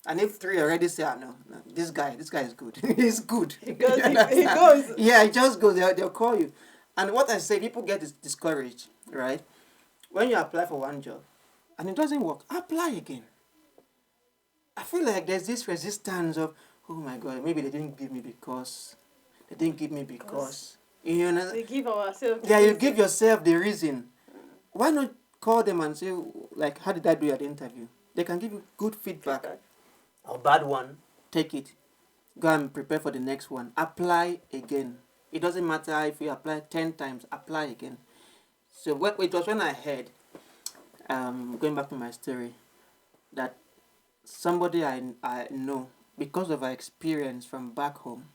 And if 3 already say, no, this guy is good. He's good. It goes. It goes. Yeah, it just goes. They'll call you. And what I say, people get discouraged, right? When you apply for one job and it doesn't work, apply again. I feel like there's this resistance of, oh my God, maybe they didn't give me because. You know, We give ourselves. yeah, you give yourself the reason. Why not call them and say, like, how did I do at the interview? They can give you good feedback. Or bad one, take it. Go and prepare for the next one. Apply again. It doesn't matter if you apply 10 times, apply again. So it was when I heard, going back to my story, that somebody I know, because of her experience from back home,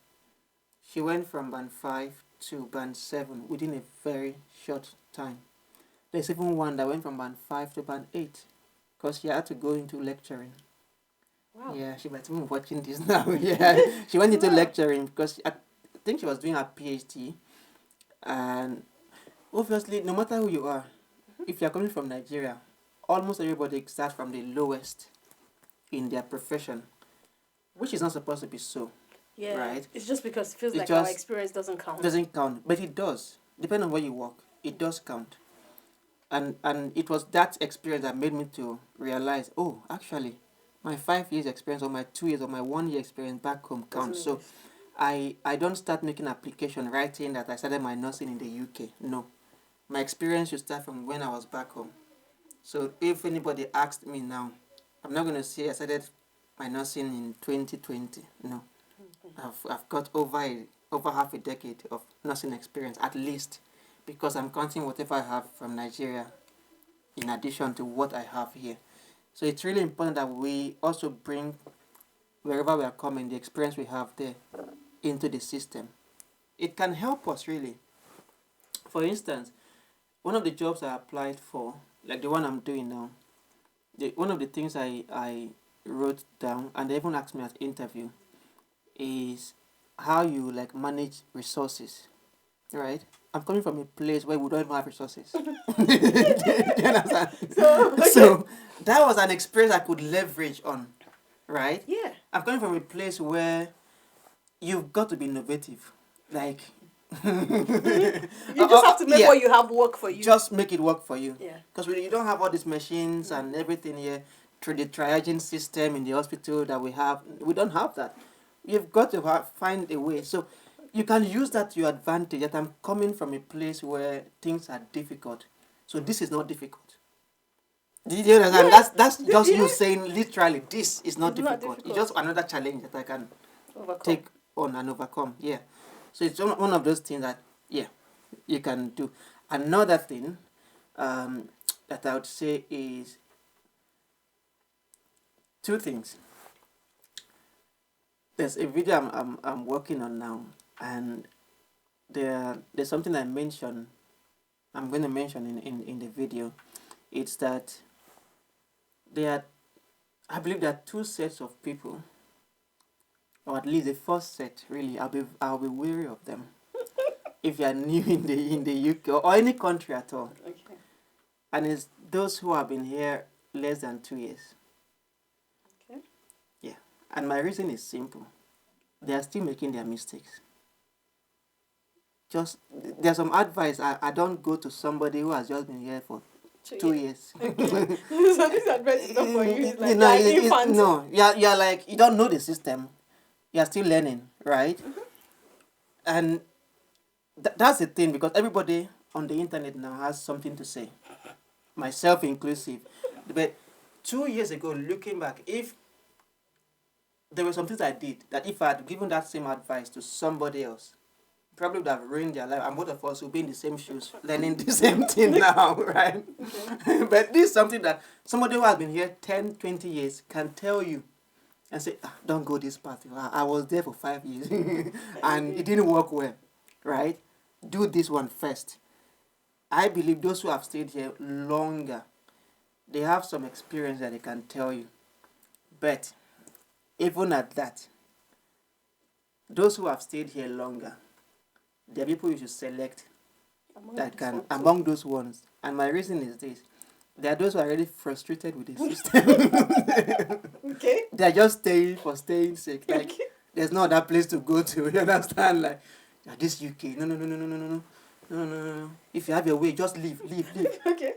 she went from band 5 to band 7 within a very short time. There's even one that went from band 5 to band 8 because she had to go into lecturing. Wow. Yeah, she might be watching this now. Yeah, she went into lecturing because I think she was doing her PhD. And obviously, no matter who you are, if you're coming from Nigeria, almost everybody starts from the lowest in their profession, which is not supposed to be so. Yeah, right? It's just because it feels like our experience doesn't count. Doesn't count, but it does. Depending on where you work, it does count. And it was that experience that made me to realize, oh, actually, my 5 years experience or my 2 years or my 1 year experience back home counts. So I don't start making application writing that I started my nursing in the UK. No. My experience should start from when I was back home. So if anybody asked me now, I'm not going to say I started my nursing in 2020. No. I've got over half a decade of nursing experience, at least, because I'm counting whatever I have from Nigeria in addition to what I have here. So it's really important that we also bring, wherever we are coming, the experience we have there into the system. It can help us, really. For instance, one of the jobs I applied for, like the one I'm doing now, one of the things I wrote down, and they even asked me at interview, is how you like manage resources, right? I'm coming from a place where we don't even have resources. Do you understand? So that was an experience I could leverage on, right? Yeah. I'm coming from a place where you've got to be innovative, like. You just have to make what you have work for you. Just make it work for you. Yeah. Because you don't have all these machines and everything here through the triaging system in the hospital that we have. We don't have that. You've got to find a way. So you can use that to your advantage. That I'm coming from a place where things are difficult. So this is not difficult. Did you understand? Yeah. That's just you saying literally, this is not difficult. It's just another challenge that I can take on and overcome. Yeah. So it's one of those things that, yeah, you can do. Another thing that I would say is 2 things. There's a video I'm working on now, and there's something I'm going to mention in the video. It's that I believe there are 2 sets of people, or at least the first set, really. I'll be wary of them. If you are new in the UK or any country at all. Okay. And it's those who have been here less than 2 years. Okay. Yeah. And my reason is simple. They are still making their mistakes. There's some advice. I don't go to somebody who has just been here for 2 years. Okay. So this advice is not for you. It's like an infant. No, you're like, you don't know the system. You're still learning, right? Mm-hmm. And that's the thing, because everybody on the internet now has something to say, myself inclusive. But 2 years ago, looking back, if there were some things I did that if I had given that same advice to somebody else, probably would have ruined their life, and both of us would be in the same shoes, learning the same thing now, right? Okay. But this is something that somebody who has been here 10, 20 years can tell you and say, don't go this path. I was there for 5 years and it didn't work well, right? Do this one first. I believe those who have stayed here longer, they have some experience that they can tell you. But even at that, those who have stayed here longer, there are people you should select Among among those ones. And my reason is this. There are those who are already frustrated with the system. Okay. They are just staying for staying sake. Like, there's no other place to go to. You understand? Like, this UK. No, no, no, no, no, no, no, no, no, no, no. If you have your way, just leave. Okay.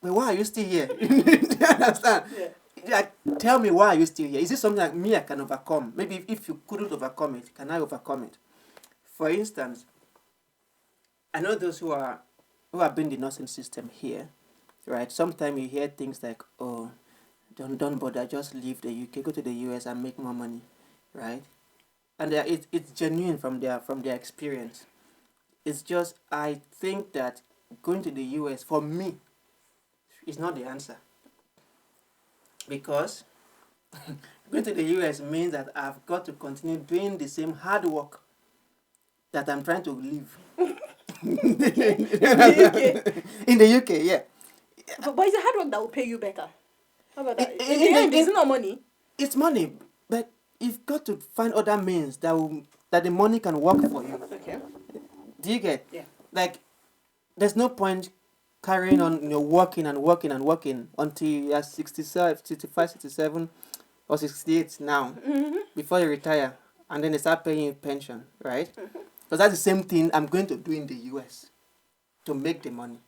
But why are you still here? Do you understand? Yeah. Like, tell me, why are you still here? Is this something like me I can overcome? Maybe if you couldn't overcome it, can I overcome it? For instance, I know those who have been in the nursing system here, right? Sometimes you hear things like, oh, don't bother, just leave the UK, go to the US and make more money, right? And it's genuine from their experience. It's just, I think that going to the US for me is not the answer, because going to the US means that I've got to continue doing the same hard work that I'm trying to live. Okay. In the UK. In the UK, yeah. But it's a hard work that will pay you better. How about that? In the In end, the- it's not money. It's money, but you've got to find other means that the money can work for you. Okay. Do you get? Yeah. Like, there's no point carrying on, working and working and working until you're 65, 67, or 68 now, before you retire, and then they start paying you pension, right? Because that's the same thing I'm going to do in the US to make the money.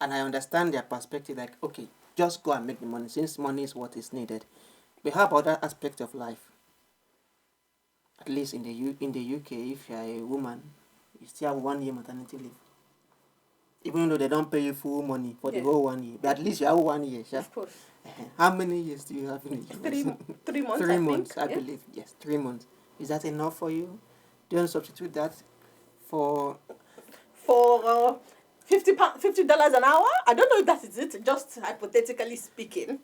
And I understand their perspective, like, okay, just go and make the money, since money is what is needed. But how about that aspect of life? At least in the UK, if you're a woman, you still have 1 year maternity leave. Even though they don't pay you full money for the whole 1 year, but at least you have 1 year, sure? Of course. How many years do you have in the US? 3 months. 3 I months, think. I believe. Yes, 3 months. Is that enough for you? Do you want to substitute that for? For $50 an hour. I don't know if that is it. Just hypothetically speaking.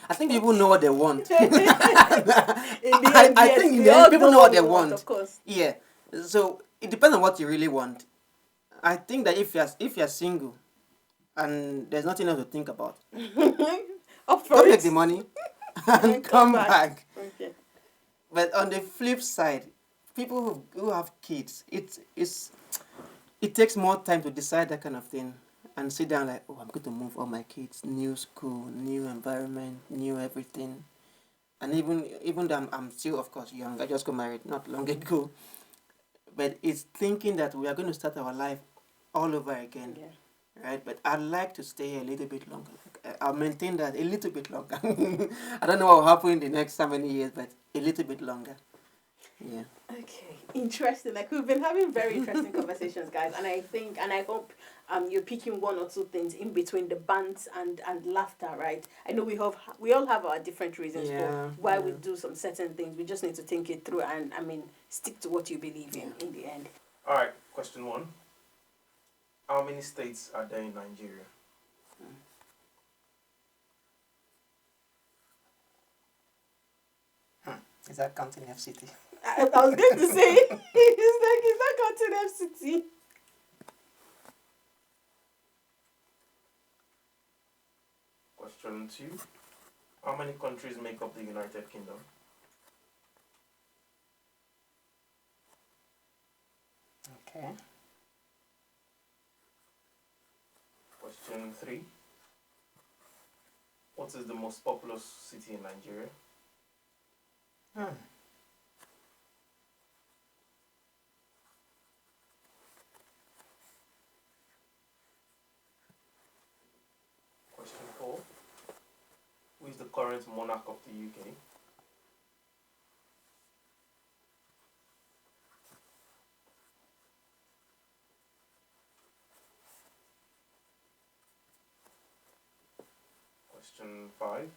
I think people know what they want. In the end, I yes, think in we the all end, people know what they we want. Of course. Yeah. So it depends on what you really want. I think that if you're single and there's nothing else to think about, Up for go it. make the money and come back. Okay. But on the flip side, people who have kids, it takes more time to decide that kind of thing and sit down like, oh, I'm going to move all my kids, new school, new environment, new everything. And even though I'm still, of course, young, I just got married not long ago, but it's thinking that we are going to start our life all over again. Yeah. Right, but I'd like to stay a little bit longer. I'll maintain that a little bit longer. I don't know what will happen in the next so many years, but a little bit longer. Yeah. Okay, interesting. Like, we've been having very interesting conversations, guys, and I think and I hope you're picking one or two things in between the bants and laughter, right? I know we all have our different reasons for why we do some certain things. We just need to think it through and stick to what you believe in the end. All right, question 1. How many states are there in Nigeria? Is that counting FCT? I was going to say, it's not counting FCT. Question 2. How many countries make up the United Kingdom? Okay. Question 3. What is the most populous city in Nigeria? Question 4. Who is the current monarch of the UK? Question 5.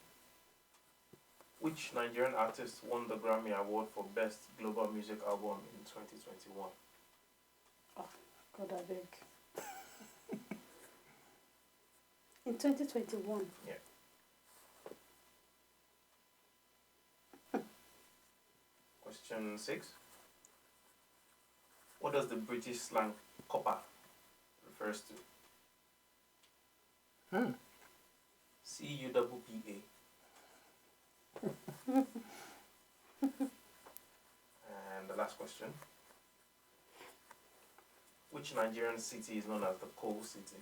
Which Nigerian artist won the Grammy Award for Best Global Music Album in 2021? Oh, God, I beg. In 2021? Yeah. Question 6. What does the British slang copper refers to? CUPPA. And the last question. Which Nigerian city is known as the coal city?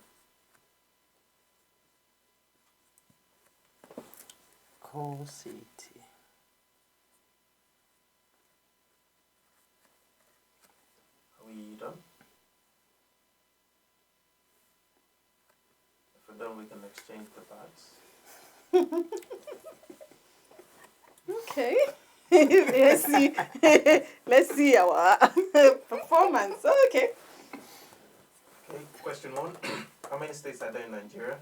Coal City. Are we done? If we're done, we can exchange the bags. Okay. Let's see our performance. Okay. Okay, question 1. How many states are there in Nigeria?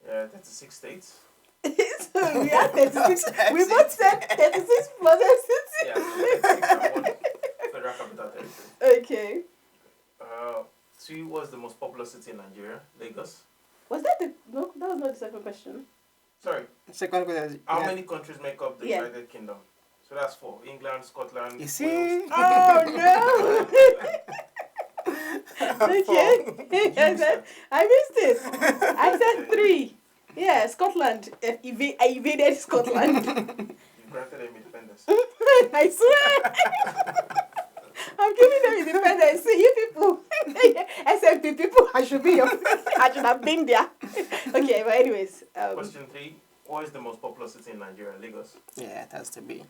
Yeah, 36 states. So we are 36. We both said 36 plus a city. Yeah, 36 and 1 federal capital territory. Okay. 2. What's the most popular city in Nigeria? Lagos. Was that the... No, that was not the second question. Sorry. Second question. How many countries make up the Yeah. United Kingdom? So that's 4. England, Scotland, You see? Wales. Oh, no. Okay. I missed it. I said 3. Yeah, Scotland. I evaded Scotland. You granted them independence. I swear. I'm giving them independence. See, you people, SMP people, I should have been there. Okay, but anyways. Question 3. What is the most popular city in Nigeria? Lagos. Yeah, it has to be.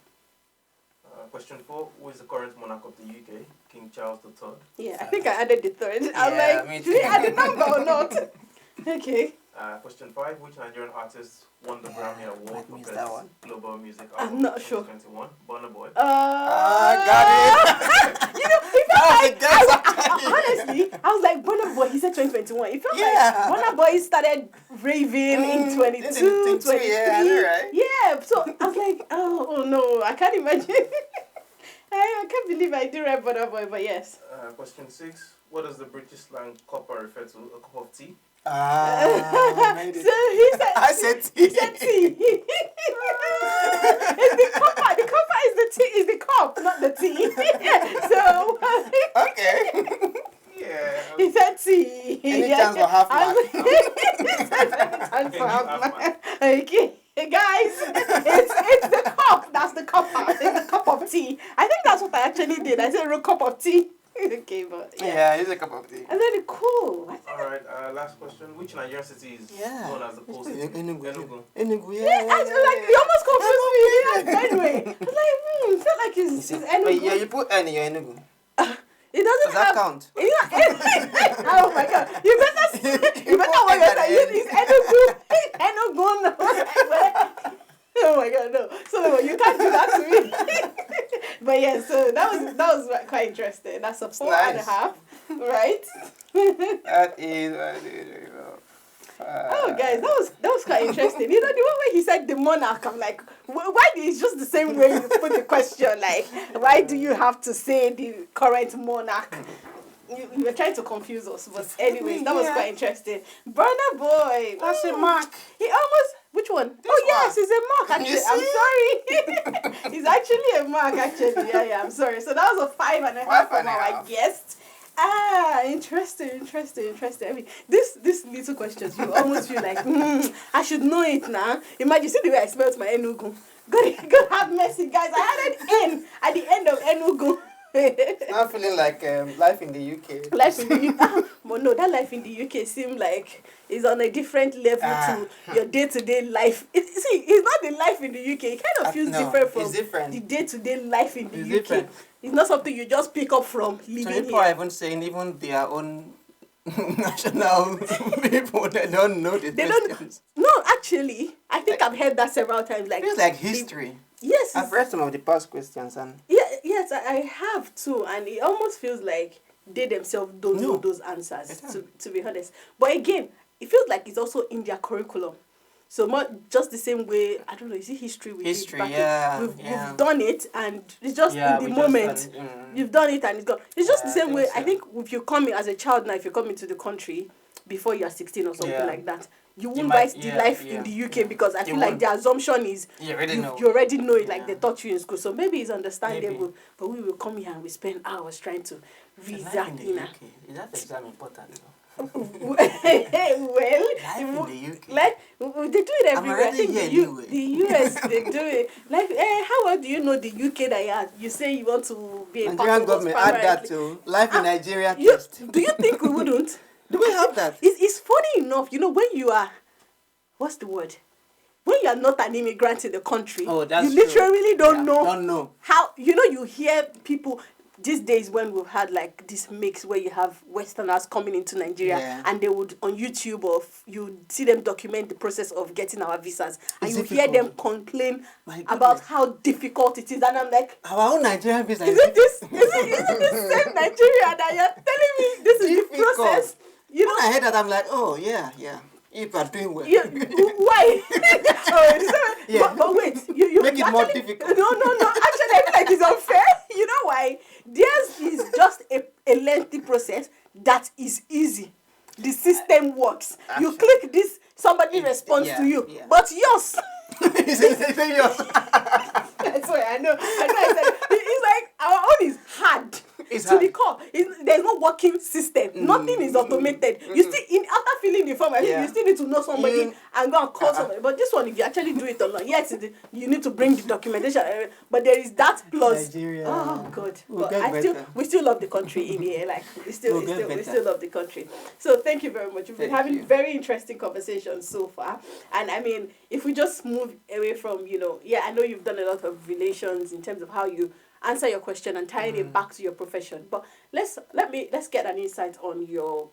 Question 4. Who is the current monarch of the UK? King Charles III. Yeah, I think I added the 3rd. I'm Yeah, like, me should we too. add the number or not? Okay. Question 5. Which Nigerian artist won the Grammy Award for missed Best that one. Global Music I'm Album? not sure. 2021. Burna Boy. Got it. You know, it felt That was like, a guess. honestly, I was like, Burna Boy, he said 2021. It felt Yeah. like Burna Boy started raving in 22, 23. Yeah, I know, right? Yeah, so I was like, oh no, I can't imagine. I can't believe I did write Burna Boy, but yes. Question 6. What does the British slang copper refer to? A cup of tea? So he said, I said he said tea. It's the copper. The copper is the tea. Is the cup, not the tea. So Okay. Yeah. he said tea. Any chance for half mark? He said any chance for half mark. Okay. Hey guys, it's the cup. That's the copper. It's the cup of tea. I think that's what I actually did. I said a cup of tea. Okay, but yeah. Yeah, it's a cup of tea. And then cool. Alright, last question. Which Nigerian city is known as the coal city? Enugu. Yeah, I was like, you almost confused me. Yeah, anyway, I was like, felt like it's Enugu. But yeah, you put N in your Enugu. It doesn't Does that have. count? Oh my god! You better what you're saying. It's Enugu. No. Oh my god, no! So you can't do that to me. But yeah, so that was quite interesting. That's a 4.5, right? That is very well. Oh guys, that was quite interesting. You know the one where he said the monarch. I'm like, why? It's just the same way you put the question. Like, why do you have to say the current monarch? You were trying to confuse us, but anyways, that was quite interesting. Burna Boy. That's a mark. He almost. Which one? Yes, he's a mark. Actually, I'm sorry. He's actually a mark. Actually, yeah. I'm sorry. So that was a 5.5 from our guest. Interesting. I mean, this little questions, you almost feel like, I should know it now. Imagine, see the way I spelled my Enugu. God have mercy, guys. I added N at the end of Enugu. I'm feeling like life in the UK. Life in the UK. But no, that life in the UK seems like it's on a different level to your day-to-day life. It's not the life in the UK. It kind of feels different from the day-to-day life in the UK. Different. It's not something you just pick up from living So here. people are even saying even their own national people, they don't know the questions. No, actually, I think I've heard that several times. Like, It feels like history. Yes. I've read some of the past questions and... Yes, I have too. And it almost feels like they themselves don't know those answers, to be honest. But again, it feels like it's also in their curriculum. So just the same way, I don't know, is it history? We've done it and it's just in the moment. You've done it and it's gone. It's just the same way. So. I think if you come as a child now, if you come into the country before you're 16 or something like that, you won't write the life in the UK because I feel like the assumption is you already know it, like they taught you in school. So maybe it's understandable. But we will come here and we spend hours trying to read that. Is that exam important though? well, Life in the UK. like they do it everywhere. I already think here the, anyway. the US they do it. Like, how well do you know the UK that you say you want to be a part Nigerian of us government add that permanently? to life in Nigeria You, test. do you think we wouldn't? Do we have that? It's funny enough, when you are, what's the word? When you are not an immigrant in the country, Oh, that's you true. literally don't know. Don't know. How, you hear people these days when we've had like this mix where you have Westerners coming into Nigeria, Yeah. and they would on YouTube or you see them document the process of getting our visas, and It's you hear them difficult. complain My about goodness. how difficult it is, and I'm like, Our own Nigerian visa is it the same Nigeria that you're telling me this is the Difficult. process? When I heard that, I'm like, oh, yeah. If you are doing well. Yeah, why? Yeah. But wait, you Make it actually, more difficult. No. Actually, I feel like it's unfair. You know why? Theirs is just a lengthy process that is easy. The system works. You click this, somebody responds to you. Yeah. But yours. Is it yours? That's why I know. I said it's like our own is hard. It's to hard. the core. There's no working system. Nothing is automated. You still after filling the form, you still need to know somebody and go and call somebody. But this one, if you actually do it online, yes, you need to bring the documentation. But there is that plus. Nigeria. Oh God! We'll But we still love the country in here. Like we still love the country. So thank you very much. We've been having very interesting conversations so far. And I mean, if we just move away from I know you've done a lot of relations in terms of how you answer your question and tying it back to your profession, but let's get an insight on your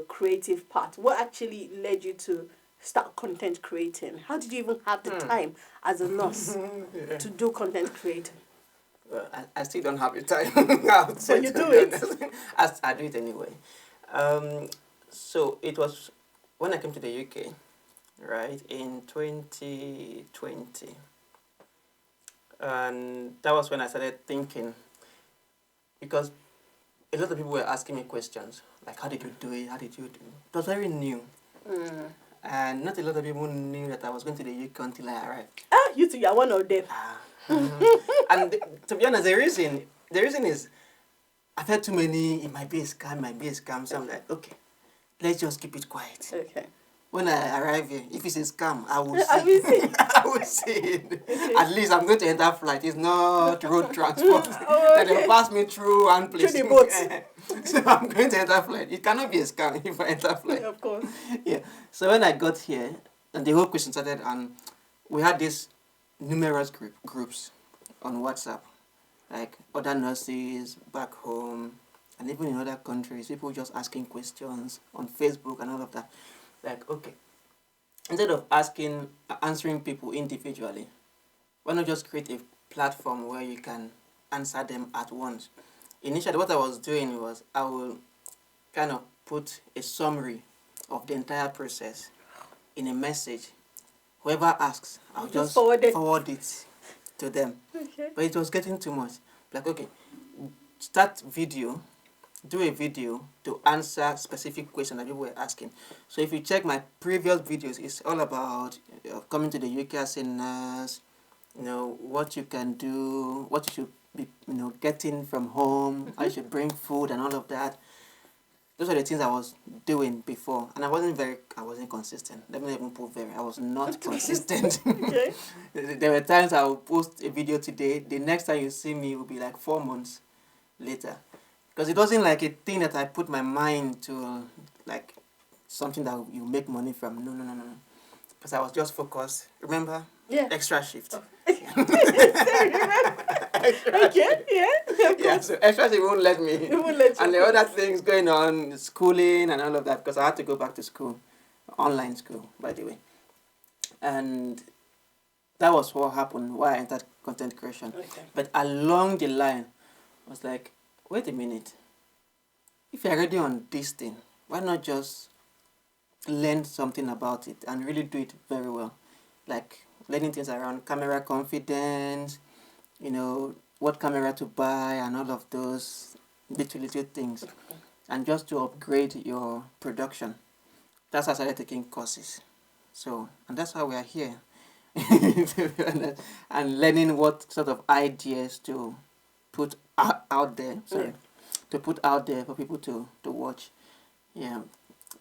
creative part. What actually led you to start content creating? How did you even have the time as a nurse to do content creating? Well, I still don't have the time. So you do it. I do it anyway. So it was when I came to the UK, right, in 2020. And that was when I started thinking, because a lot of people were asking me questions, like, how did you do it? How did you do it? It was very new. And not a lot of people knew that I was going to the UK until I arrived. You two, you're one of them. And to be honest, the reason is, I've had too many in my base camp, so I'm like, okay, let's just keep it quiet. Okay. When I arrive here, if it's a scam, I will see. I will see it. Okay. At least I'm going to enter flight. It's not road transport. That they will pass me through one place. Through the boat. So I'm going to enter flight. It cannot be a scam if I enter flight. Of course. Yeah. So when I got here, and the whole question started, and we had these numerous groups on WhatsApp, like other nurses back home, and even in other countries, people just asking questions on Facebook and all of that. Like, okay, instead of answering people individually, why not just create a platform where you can answer them at once? Initially, what I was doing was I will kind of put a summary of the entire process in a message. Whoever asks, I'll just forward it to them. Okay. But it was getting too much. Like, okay, do a video to answer specific questions that people were asking. So if you check my previous videos, it's all about coming to the UK as a nurse, what you can do, what you should be, getting from home, how you should bring food and all of that. Those are the things I was doing before, and I wasn't consistent. Let me not even put I was not consistent. Okay. There were times I would post a video today, the next time you see me will be like 4 months later. Because it wasn't like a thing that I put my mind to, like something that you make money from. No. Because I was just focused. Remember? Yeah. Extra shift. Oh. Okay, yeah. Yeah, so extra shift won't let me. It won't let you. And the other things going on, schooling and all of that, because I had to go back to school. Online school, by the way. And that was what happened, why I entered content creation. Okay. But along the line, I was like, wait a minute. If you're already on this thing, why not just learn something about it and really do it very well? Like learning things around camera confidence, what camera to buy and all of those little things. And just to upgrade your production. That's how I started taking courses. So, and that's how we are here. And learning what sort of ideas to put out there. To put out there for people to watch. Yeah.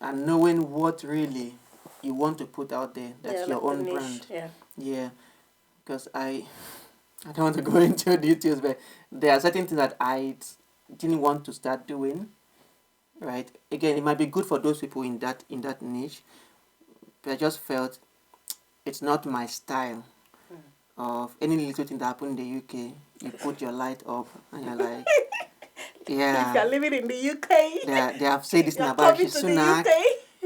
and knowing what really you want to put out there. That's your like the own niche, brand. Yeah. Yeah, because I don't want to go into details, but there are certain things that I didn't want to start doing. Right. Again, it might be good for those people in that niche, but I just felt it's not my style. Of any little thing that happened in the UK, you put your light up and you're like, yeah. If you're living in the UK, They have said this thing you're about coming to the Sunak. UK.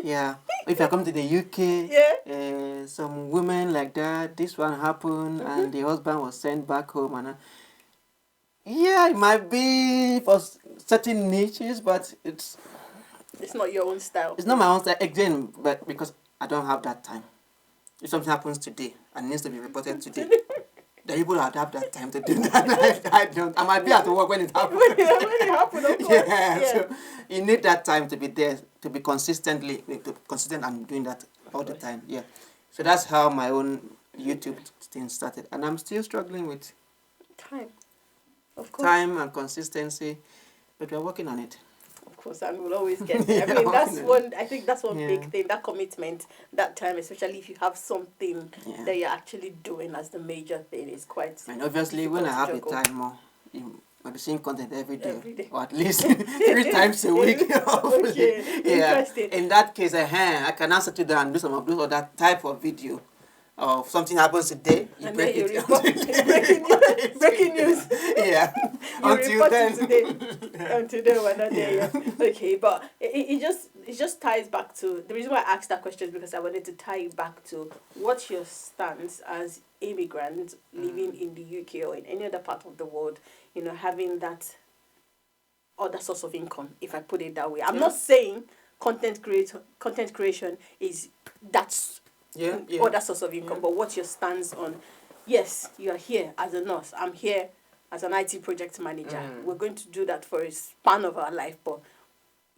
Yeah. If you come to the UK, Yeah. some women like that, this one happened and the husband was sent back home. And yeah, it might be for certain niches, but it's not your own style. It's not my own style, again, but because I don't have that time. If something happens today and needs to be reported today, the people that have that time to do that, I don't. I might be at work when it happens. when it happens, of course. Yeah, so you need that time to be there, to be consistent and doing that all the time. Yeah. So that's how my own YouTube thing started. And I'm still struggling with time. Of course. Time and consistency, but we're working on it. Of course, and we'll always get there. I mean, that's one. I think that's one big thing. That commitment, that time, especially if you have something that you're actually doing as the major thing, is quite. And obviously, when I have the time more, I'll be seeing content every day, or at least 3 times a week. Okay. Interesting. In that case, I can answer to that and do some of those other type of video. If something happens today, you and break then it. breaking news. Yeah. Until then. Until then, we're not there yet. Okay, but it just ties back to the reason why I asked that question is because I wanted to tie it back to what's your stance as immigrants living in the UK or in any other part of the world. Having that other source of income, if I put it that way. I'm not saying content creation is that's other source of income, but what's your stance on, yes, you're here as a nurse, I'm here as an IT project manager, we're going to do that for a span of our life, but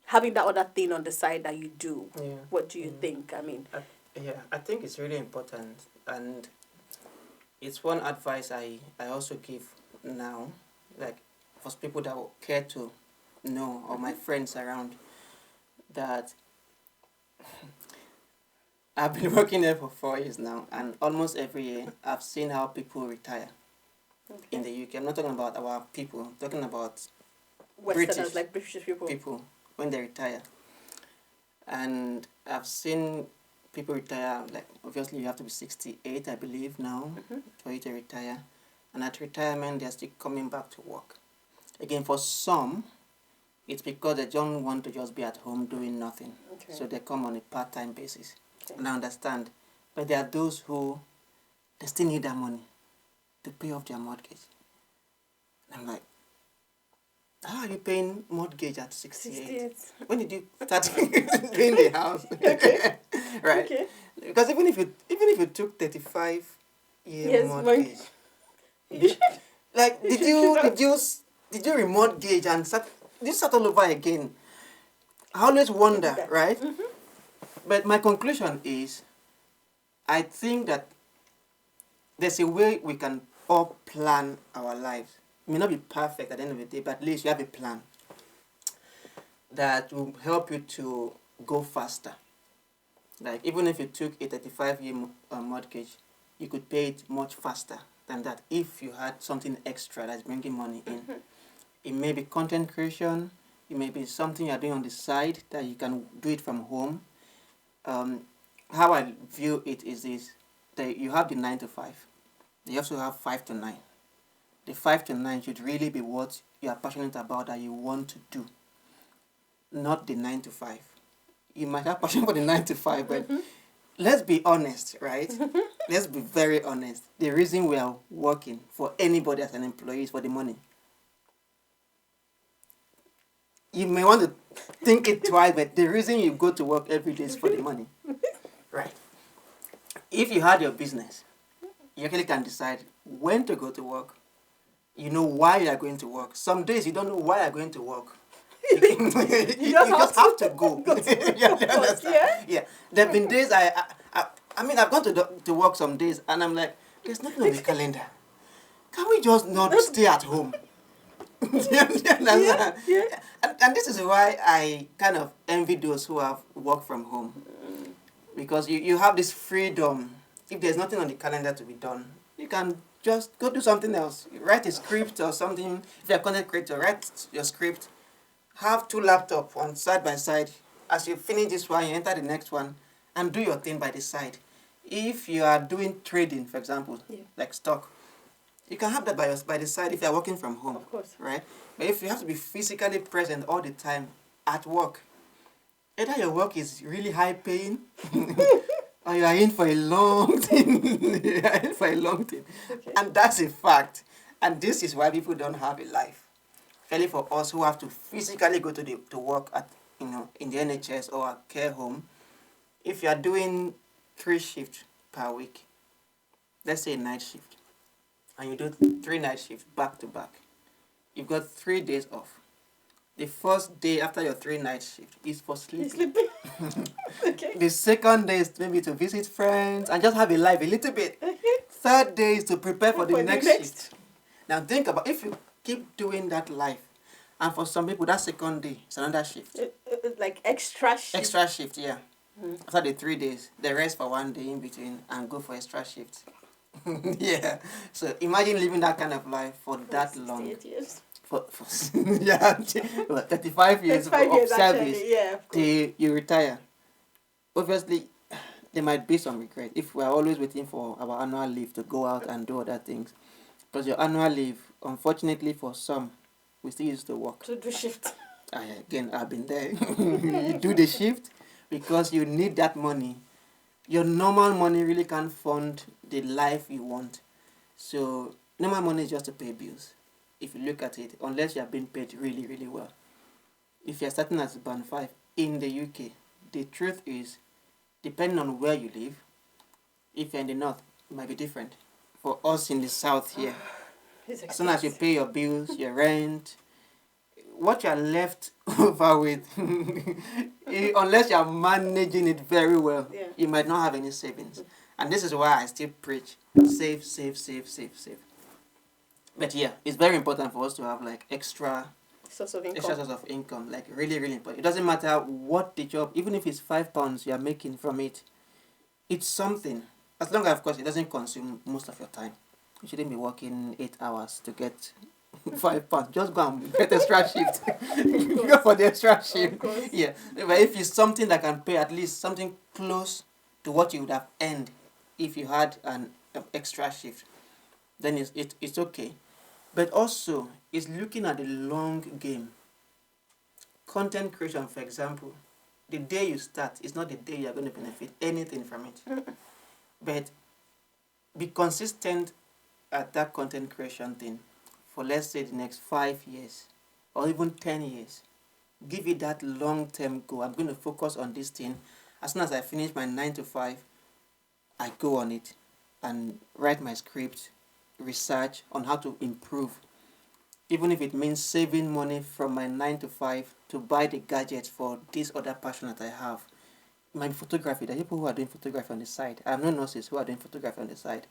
having that other thing on the side that you do, what do you think? I mean, I think it's really important, and it's one advice I also give now, like for people that care to know, or my friends around, that I've been working there for 4 years now, and almost every year I've seen how people retire in the UK. I'm not talking about our people, I'm talking about Westerners, like British people when they retire. And I've seen people retire, like obviously you have to be 68, I believe now, for you to retire. And at retirement, they're still coming back to work. Again, for some, it's because they don't want to just be at home doing nothing. Okay. So they come on a part-time basis. Okay. And I understand. But there are those who, they still need that money to pay off their mortgage. And I'm like, how are you paying mortgage at 68? When did you start doing the house? Okay. Right. Okay. Because even if you took 35-year mortgage, like did you remortgage and start all over again? I always wonder, right? But my conclusion is, I think that there's a way we can all plan our lives. It may not be perfect at the end of the day, but at least you have a plan that will help you to go faster. Like even if you took a 35-year mortgage, you could pay it much faster than that if you had something extra that's bringing money in. It may be content creation. It may be something you're doing on the side that you can do it from home. How I view it is this, that you have the 9 to 5. You also have 5 to 9. The 5 to 9 should really be what you are passionate about that you want to do, not the 9 to 5. You might have passion for the 9 to 5, but let's be honest, right? Let's be very honest. The reason we are working for anybody as an employee is for the money. You may want to think it twice, but the reason you go to work every day is for the money. Right. If you had your business, you actually can decide when to go to work. You know why you are going to work. Some days you don't know why you are going to work. You just have to go. Yeah. There have been days I've gone to work some days and I'm like, there's nothing on the calendar. Can we just not stay at home? Do you understand? Yeah. And this is why I kind of envy those who have work from home. Because you have this freedom. If there's nothing on the calendar to be done, you can just go do something else. Write a script or something. If you're a content creator, write your script. Have two laptops on side by side. As you finish this one, you enter the next one and do your thing by the side. If you are doing trading, for example, like stock, you can have that by the side if you are working from home. Of course. Right? But if you have to be physically present all the time at work, either your work is really high paying or you are in for a long thing. You are in for a long thing. Okay. And that's a fact. And this is why people don't have a life. Especially for us who have to physically go to work at in the NHS or a care home. If you are doing 3 shifts per week, let's say a night shift, and you do 3 night shifts back to back, you've got 3 days off. The first day after your 3 night shift is for sleeping. Okay. The second day is maybe to visit friends and just have a life a little bit. Third day is to prepare for the next shift. Now think about if you keep doing that life, and for some people that second day is another shift. Like extra shift. Extra shift, yeah. After the 3 days, they rest for 1 day in between and go for extra shift. Yeah. So imagine living that kind of life for that long. 68 years. For 35 years 35 of years service actually, yeah. till you retire. Obviously, there might be some regret if we are always waiting for our annual leave to go out and do other things. Because your annual leave, unfortunately for some, we still used to work. To do shift. Again, I've been there. You do the shift because you need that money. Your normal money really can't fund the life you want. So, normal money is just to pay bills. If you look at it, unless you are being paid really, really well. If you are starting as band 5 in the UK, the truth is, depending on where you live, if you're in the north, it might be different. For us in the south here, as soon as you pay your bills, your rent, what you are left over with, unless you are managing it very well, you might not have any savings. And this is why I still preach, save, save, save, save, save. But yeah, it's very important for us to have like extra source of income, like really, really important. It doesn't matter what the job, even if it's £5 you are making from it, it's something. As long as, of course, it doesn't consume most of your time. You shouldn't be working 8 hours to get £5. Just go and get extra shift. Go for the extra shift. Yeah, but if it's something that can pay at least something close to what you would have earned if you had an extra shift, then it's okay. But also, it's looking at the long game. Content creation, for example, the day you start is not the day you're going to benefit anything from it. But be consistent at that content creation thing for, let's say, the next 5 years or even 10 years. Give it that long-term goal. I'm going to focus on this thing. As soon as I finish my 9 to 5, I go on it and write my script, research on how to improve. Even if it means saving money from my 9 to 5 to buy the gadgets for this other passion that I have. It might be photography. There are people who are doing photography on the side. I have no nurses who are doing photography on the side.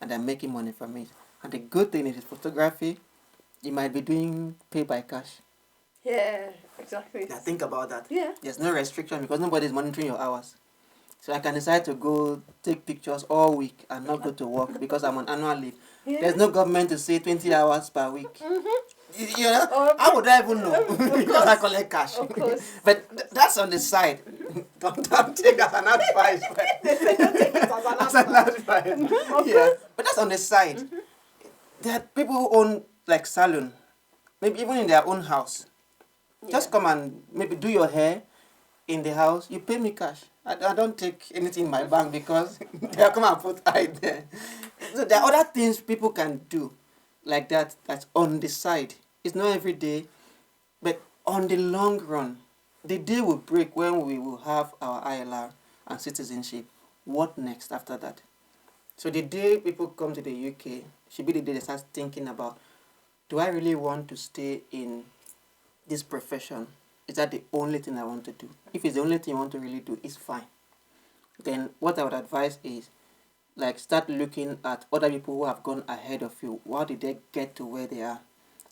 And they're making money from it. And the good thing is photography, you might be doing pay by cash. Yeah, exactly. Now think about that. Yeah. There's no restriction because nobody's monitoring your hours. So I can decide to go take pictures all week and not go to work because I'm on annual leave. Yeah. There's no government to say 20 hours per week. You know, how would I even know? Because I collect cash. Of course. But that's on the side. Don't take as an advice. They say don't take it as an advice. Yeah, but that's on the side. There are people who own like salon, maybe even in their own house. Just come and maybe do your hair in the house. You pay me cash. I don't take anything in my bank because they'll come and put eye there. So there are other things people can do like that, that's on the side. It's not every day, but on the long run, the day will break when we will have our ILR and citizenship. What next after that? So the day people come to the UK should be the day they start thinking about, do I really want to stay in this profession? Is that the only thing I want to do? If it's the only thing you want to really do, it's fine. Then what I would advise is, like, start looking at other people who have gone ahead of you. How did they get to where they are?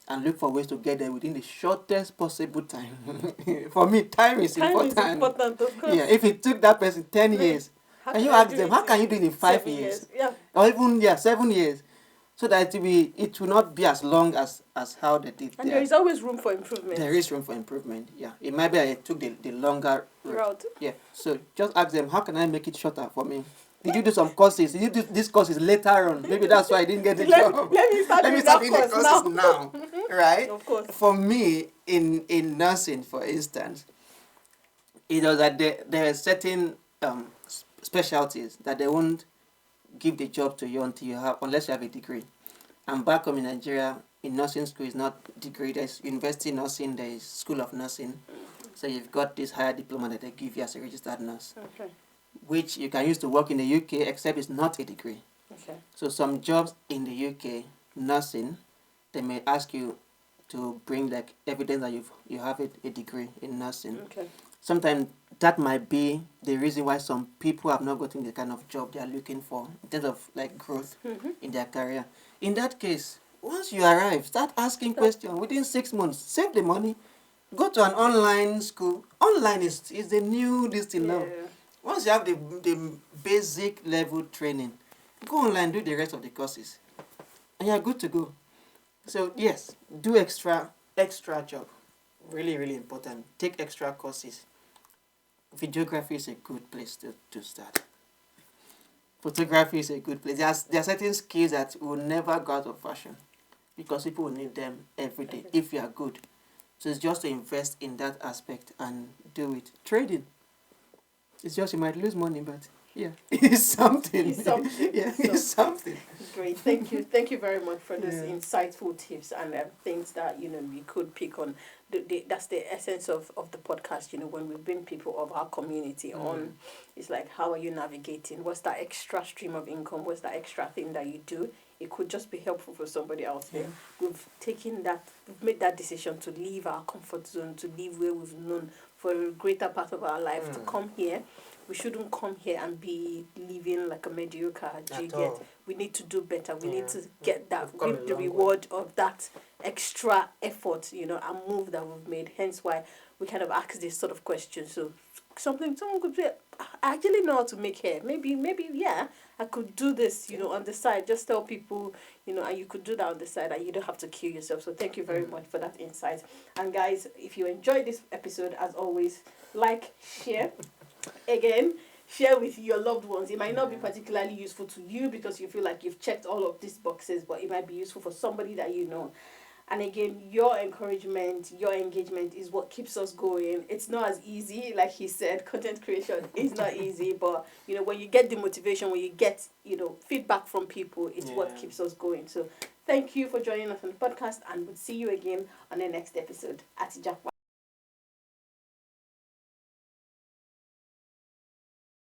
and look for ways to get there within the shortest possible time. For me, time is Time important. is important, of course. Yeah, if it took that person 10 Right. years, How and you can I ask do them, it how can you do it in 5 7 years? Yeah. Or even, 7 years. So that it will not be as long as how they did And there is always room for improvement. There is room for improvement, yeah. It might be that it took the longer route. Yeah. So just ask them, how can I make it shorter for me? Did you do some courses? Did you do these courses later on? Maybe that's why I didn't get the job. Let me start doing that course now. Right? Of course. For me, in nursing, for instance, it was that there are certain specialties that they won't give the job to you unless you have a degree. And back home in Nigeria, in nursing school is not degree. There's university nursing, there is school of nursing. So you've got this higher diploma that they give you as a registered nurse, Okay. which you can use to work in the UK, except it's not a degree. Okay. So some jobs in the UK, nursing, they may ask you to bring like evidence that you have a degree in nursing. Okay. Sometimes that might be the reason why some people have not gotten the kind of job they are looking for in terms of like growth in their career. In that case, once you arrive, start asking questions within 6 months. Save the money. Go to an online school. Online is the new this thing now. Once you have the basic level training, go online, do the rest of the courses, and you're good to go. So yes, do extra job. Really, really important. Take extra courses. Videography is a good place to start. Photography is a good place. There are certain skills that will never go out of fashion because people will need them every day if you are good. So it's just to invest in that aspect and do it. Trading. It's just you might lose money, but yeah, it's something. It's something. Yeah, it's something. Great. Thank you. Thank you very much for those insightful tips and things that we could pick on. That's the essence of the podcast. When we bring people of our community on, it's like, how are you navigating? What's that extra stream of income? What's that extra thing that you do? It could just be helpful for somebody else here. We've made that decision to leave our comfort zone, to leave where we've known for a greater part of our life, to come here. We shouldn't come here and be living like a mediocre. We need to do better. We need to get that, reap the reward of that extra effort, and move that we've made. Hence why we kind of ask this sort of question. So someone could say, I actually know how to make hair. Maybe, I could do this, on the side. Just tell people, and you could do that on the side, and you don't have to kill yourself. So thank you very much for that insight. And guys, if you enjoyed this episode, as always, like, share. Again, share with your loved ones. It might not be particularly useful to you because you feel like you've checked all of these boxes, but it might be useful for somebody that you know. And again, your encouragement, your engagement is what keeps us going. It's not as easy, like he said, content creation is not easy, but when you get the motivation, when you get feedback from people, it's what keeps us going. So thank you for joining us on the podcast, and we'll see you again on the next episode at Jakpa.